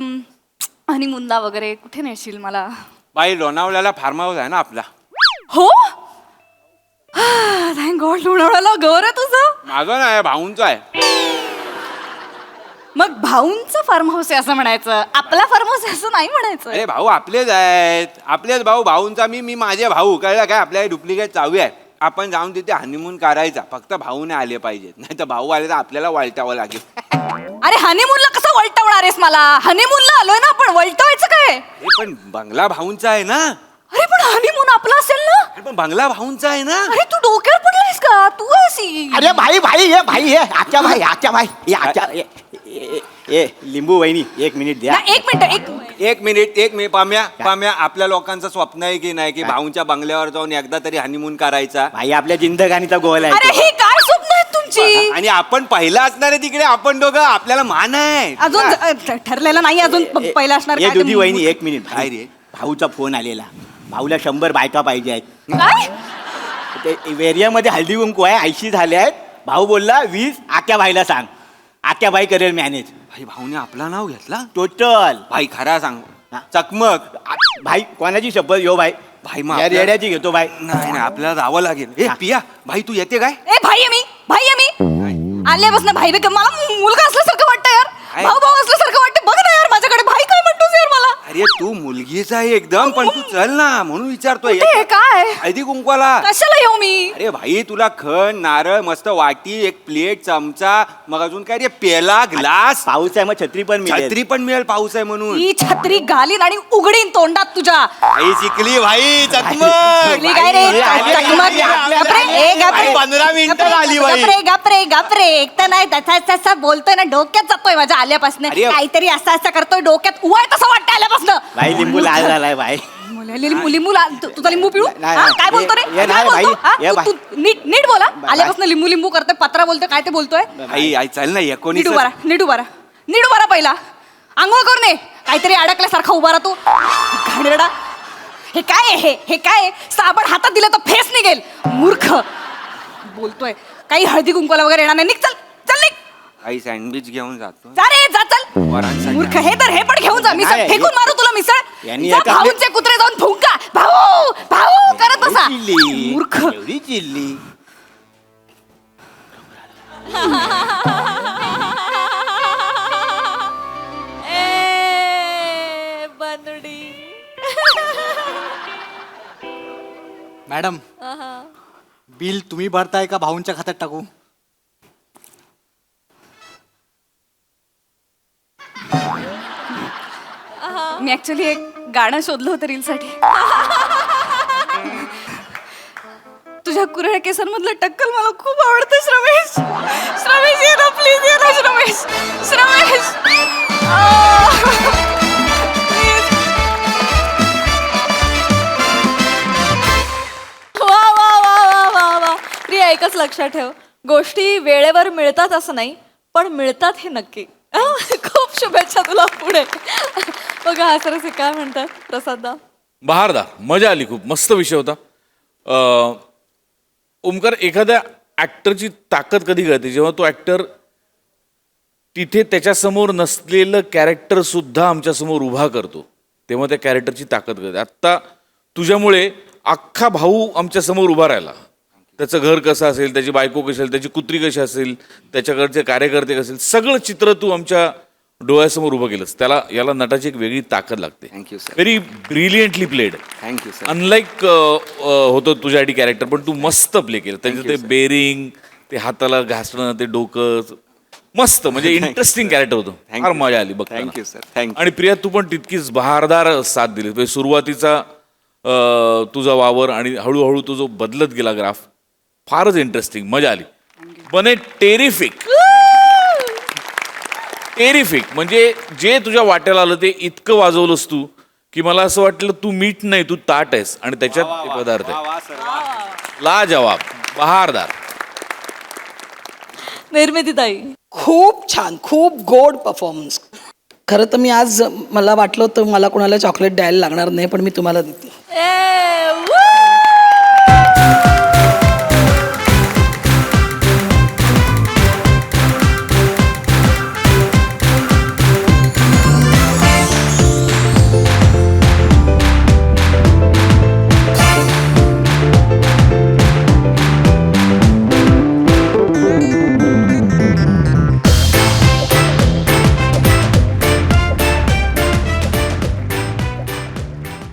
[SPEAKER 12] हनीमूनला वगैरे कुठे नेशील मला.
[SPEAKER 1] बाई लोणावळ्याला फार्म हाऊस आहे ना आपला.
[SPEAKER 12] हो थँक गॉड. लोणावळ्याला घर आहे तुझं.
[SPEAKER 1] माझं नाही भाऊंचं आहे.
[SPEAKER 12] मग भाऊंचं फार्म हाऊस आहे असं म्हणायचं, आपला फार्म हाऊस आहे असं नाही म्हणायचं.
[SPEAKER 1] अरे भाऊ आपलेच आहेत. आपलेच भाऊ. भाऊंचा मी माझे भाऊ. कळलं काय. आपल्या डुप्लिकेट चावी आहे. आपण जाऊन तिथे हनीमून करायचा. फक्त भाऊ नाही आले पाहिजेत. नाही तर भाऊ आले तर आपल्याला वाळटावं लागेल.
[SPEAKER 12] अरे हनीमूनला कसं वलटवणार आहेस मला? हनीमूनला आलोय ना आपण, वलटवायचं काय?
[SPEAKER 1] हे पण बंगला भाऊंचा आहे ना.
[SPEAKER 12] अरे पण हनीमून आपला असेल ना?
[SPEAKER 1] अरे पण बंगला भाऊंचा आहे ना.
[SPEAKER 12] अरे तू डोक्यावर पडलायस का? तू अशी
[SPEAKER 10] अरे भाई ये आत्या भाई ये आत्या ए लिंबू वहिनी 1 मिनिट द्या.
[SPEAKER 12] ना, एक मिनिट
[SPEAKER 1] एक मिनिट पाम्या आपल्या लोकांचं स्वप्न आहे की नाही की भाऊंच्या बंगल्यावर जाऊन एकदा तरी हनीमून करायचा.
[SPEAKER 10] भाई आपल्या जिंदगानीचा गोल आहे
[SPEAKER 12] अरे
[SPEAKER 10] तो.
[SPEAKER 12] ही काय स्वप्न आहेत तुमची?
[SPEAKER 1] आणि आपण पहिला असणार आहे तिकडे, आपण दोघं, आपल्याला मान आहे.
[SPEAKER 12] अजून ठरलेलं नाही, अजून पहिला असणार
[SPEAKER 10] ये
[SPEAKER 12] काय ते?
[SPEAKER 10] दुधी वहिनी 1 मिनिट.
[SPEAKER 1] काय रे?
[SPEAKER 10] भाऊचा फोन आलेला. भाऊला 100 बायका पाहिजे आहेत.
[SPEAKER 12] काय?
[SPEAKER 10] ते एरियामध्ये हळदी कुंकू आहे, 80 झाले आहेत. भाऊ बोलला 20 आक्या भाईला सांग, आक्या बाई करेल मॅनेज.
[SPEAKER 1] भाई भाऊने आपला नाव घेतला.
[SPEAKER 10] टोटल.
[SPEAKER 1] भाई खरा सांग, चकमक.
[SPEAKER 10] भाई कोणाची शपथ यो भाई?
[SPEAKER 1] भाई मग
[SPEAKER 10] या
[SPEAKER 1] आपल्या-
[SPEAKER 10] रेड्याची घेतो भाई.
[SPEAKER 1] नाही आपल्याला जावं लागेल. ए पिया भाई तू येते काय?
[SPEAKER 12] ए भाई आहे मी आल्यापासून भाई बे मला मुलगा असल्यासारखं वाटतं यार.
[SPEAKER 1] काय?
[SPEAKER 12] भाऊ असल्यासारखं वाटतं. बघ ना यार माझ्याकडे, भाई काय म्हणतोस यार मला?
[SPEAKER 1] अरे तू मुलगीच आहे एकदम, पण तू चल ना म्हणून विचारतोय.
[SPEAKER 12] कुठे? काय?
[SPEAKER 1] हळदी कुंकवाला.
[SPEAKER 12] कशाला येऊ मी?
[SPEAKER 1] अरे भाई तुला खण नारळ मस्त वाटी, एक प्लेट, चमचा, मग अजून काय रे पेला, ग्लास.
[SPEAKER 10] पाऊस आहे मग छत्री पण मिळेल.
[SPEAKER 1] छत्री पण मिळेल, पाऊस आहे म्हणून.
[SPEAKER 12] ही छत्री घालीन आणि उघडीन तोंडात तुझ्या.
[SPEAKER 1] आई शिकली भाई चकमक.
[SPEAKER 12] शिकली काय रे? चकमक. गपरे, ए गपरे.
[SPEAKER 1] 15 मिनिटं आली बाई.
[SPEAKER 12] गपरे एक तर नाही तसा बोलतोय ना, डोक्यात जातोय माझ्या आल्यापासून.
[SPEAKER 1] अरे.
[SPEAKER 12] काहीतरी असं करतोय डोक्यात, उवाय तसं वाटतं आल्यापासून.
[SPEAKER 10] भाई लिंबू लाल झालाय भाई.
[SPEAKER 12] तुझा लिंबू पिळू?
[SPEAKER 10] नाही,
[SPEAKER 12] हा,
[SPEAKER 10] नाही.
[SPEAKER 12] काय बोलतो रे?
[SPEAKER 10] ये
[SPEAKER 12] काय
[SPEAKER 10] नाही,
[SPEAKER 12] बोलतो?
[SPEAKER 10] भाई.
[SPEAKER 12] हा,
[SPEAKER 10] ये
[SPEAKER 12] तू नीट बोला. आल्यापासून लिंबू करतोय, पत्रा बोलतोय, काय ते बोलतोय?
[SPEAKER 1] भाई आई चल ना 19.
[SPEAKER 12] नीट उभारा पहिला. आंघोळ करून ये. काहीतरी अडकल्यासारखा उभा राहा तू. घाणेरडा. हे काय आहे? हे काय आहे? साबण हातात दिलं तर फेस निघेल. मूर्ख बोलतोय. काही हळदी कुंकवाला वगैरे येणार नाही. निघ, चल निघ.
[SPEAKER 1] आई सँडविच घेऊन जातो.
[SPEAKER 12] जा रे, जा चल.
[SPEAKER 1] पोरांसाठी.
[SPEAKER 12] मूर्ख. हे पण घेऊन जा. मिसळ
[SPEAKER 10] नाही,
[SPEAKER 12] फेकून मारू तुला मिसळ.
[SPEAKER 10] यांनी
[SPEAKER 12] जा,
[SPEAKER 10] एका
[SPEAKER 12] भाऊंचे कुत्रे जाऊन फुंका. भाऊ करत बसा.
[SPEAKER 10] चिल्ली
[SPEAKER 12] मूर्ख.
[SPEAKER 10] एवढी चिल्ली.
[SPEAKER 7] मॅडम बिल तुम्ही भरताय का भाऊंच्या खात्यात टाकू?
[SPEAKER 12] मी ऍक्च्युली एक गाणं शोधलं होतं रीलसाठी. तुझ्या कुरळ्या केसांमधलं टक्कल मला खूप आवडतं. श्रमेश ये ना प्लीज, ये ना श्रमेश.
[SPEAKER 2] वा प्रिया, एकच लक्षात ठेव, गोष्टी वेळेवर मिळतात असं नाही, पण मिळतात हे नक्की. खूप शुभेच्छा तुला पुढे. बघा हा सरस काय म्हणतात प्रसाददा.
[SPEAKER 9] बहारदार, मजा आली खूप, मस्त विषय होता. ओमकार, एखाद्या ॲक्टरची ताकद कधी कळते जेव्हा तो ॲक्टर तिथे त्याच्यासमोर नसलेलं कॅरेक्टर सुद्धा आमच्यासमोर उभा करतो, तेव्हा त्या कॅरेक्टरची ताकद कळते. आत्ता तुझ्यामुळे अख्खा भाऊ आमच्यासमोर उभा राहिला. त्याचं घर कसं असेल, त्याची बायको कशी असेल, त्याची कुत्री कशी असेल, त्याच्याकडचे कार्यकर्ते कसे असेल, सगळं चित्र तू आमच्या डोळ्यासमोर उभं केलंस. याला नटाची एक वेगळी ताकद लागते.
[SPEAKER 1] Thank you sir.
[SPEAKER 9] Very brilliantly played.
[SPEAKER 1] Thank you sir.
[SPEAKER 9] Unlike होतं तुझ्यासाठी कॅरेक्टर, पण तू मस्त प्ले केलं. त्याचं ते बेरिंग, ते हाताला घासणं, ते डोकं, मस्त, म्हणजे इंटरेस्टिंग कॅरेक्टर होतं. फार मजा आली बघ.
[SPEAKER 1] Thank you sir. थँक्यू.
[SPEAKER 9] आणि प्रिया, तू पण तितकीच बहारदार साथ दिली. म्हणजे सुरुवातीचा तुझा वावर आणि हळूहळू तो जो बदलत गेला ग्राफ, फारच इंटरेस्टिंग, मजा आली. बने टेरिफिक. म्हणजे जे तुझ्या वाट्याला आलं ते इतकं वाजवलंस तू की मला असं वाटलं तू मीठ नाही, तू ताट आहेस आणि त्याच्यात ते पदार्थ आहे. लाजवाब, बहारदार.
[SPEAKER 2] निर्मितीताई.
[SPEAKER 6] खूप छान, खूप गोड परफॉर्मन्स. खरं तर मी आज मला वाटलं होतं मला कोणाला चॉकलेट द्यायला लागणार नाही, पण मी तुम्हाला देते.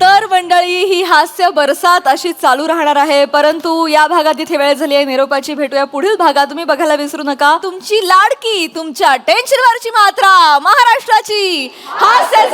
[SPEAKER 2] तर मंडळी, ही हास्य बरसात अशी चालू राहणार आहे, परंतु या भागात इथे वेळ झाली आहे निरोपाची. भेटूया पुढील भागात. तुम्ही बघायला विसरू नका तुमची लाडकी, तुमच्या टेन्शनवरची मात्रा, महाराष्ट्राची हास्य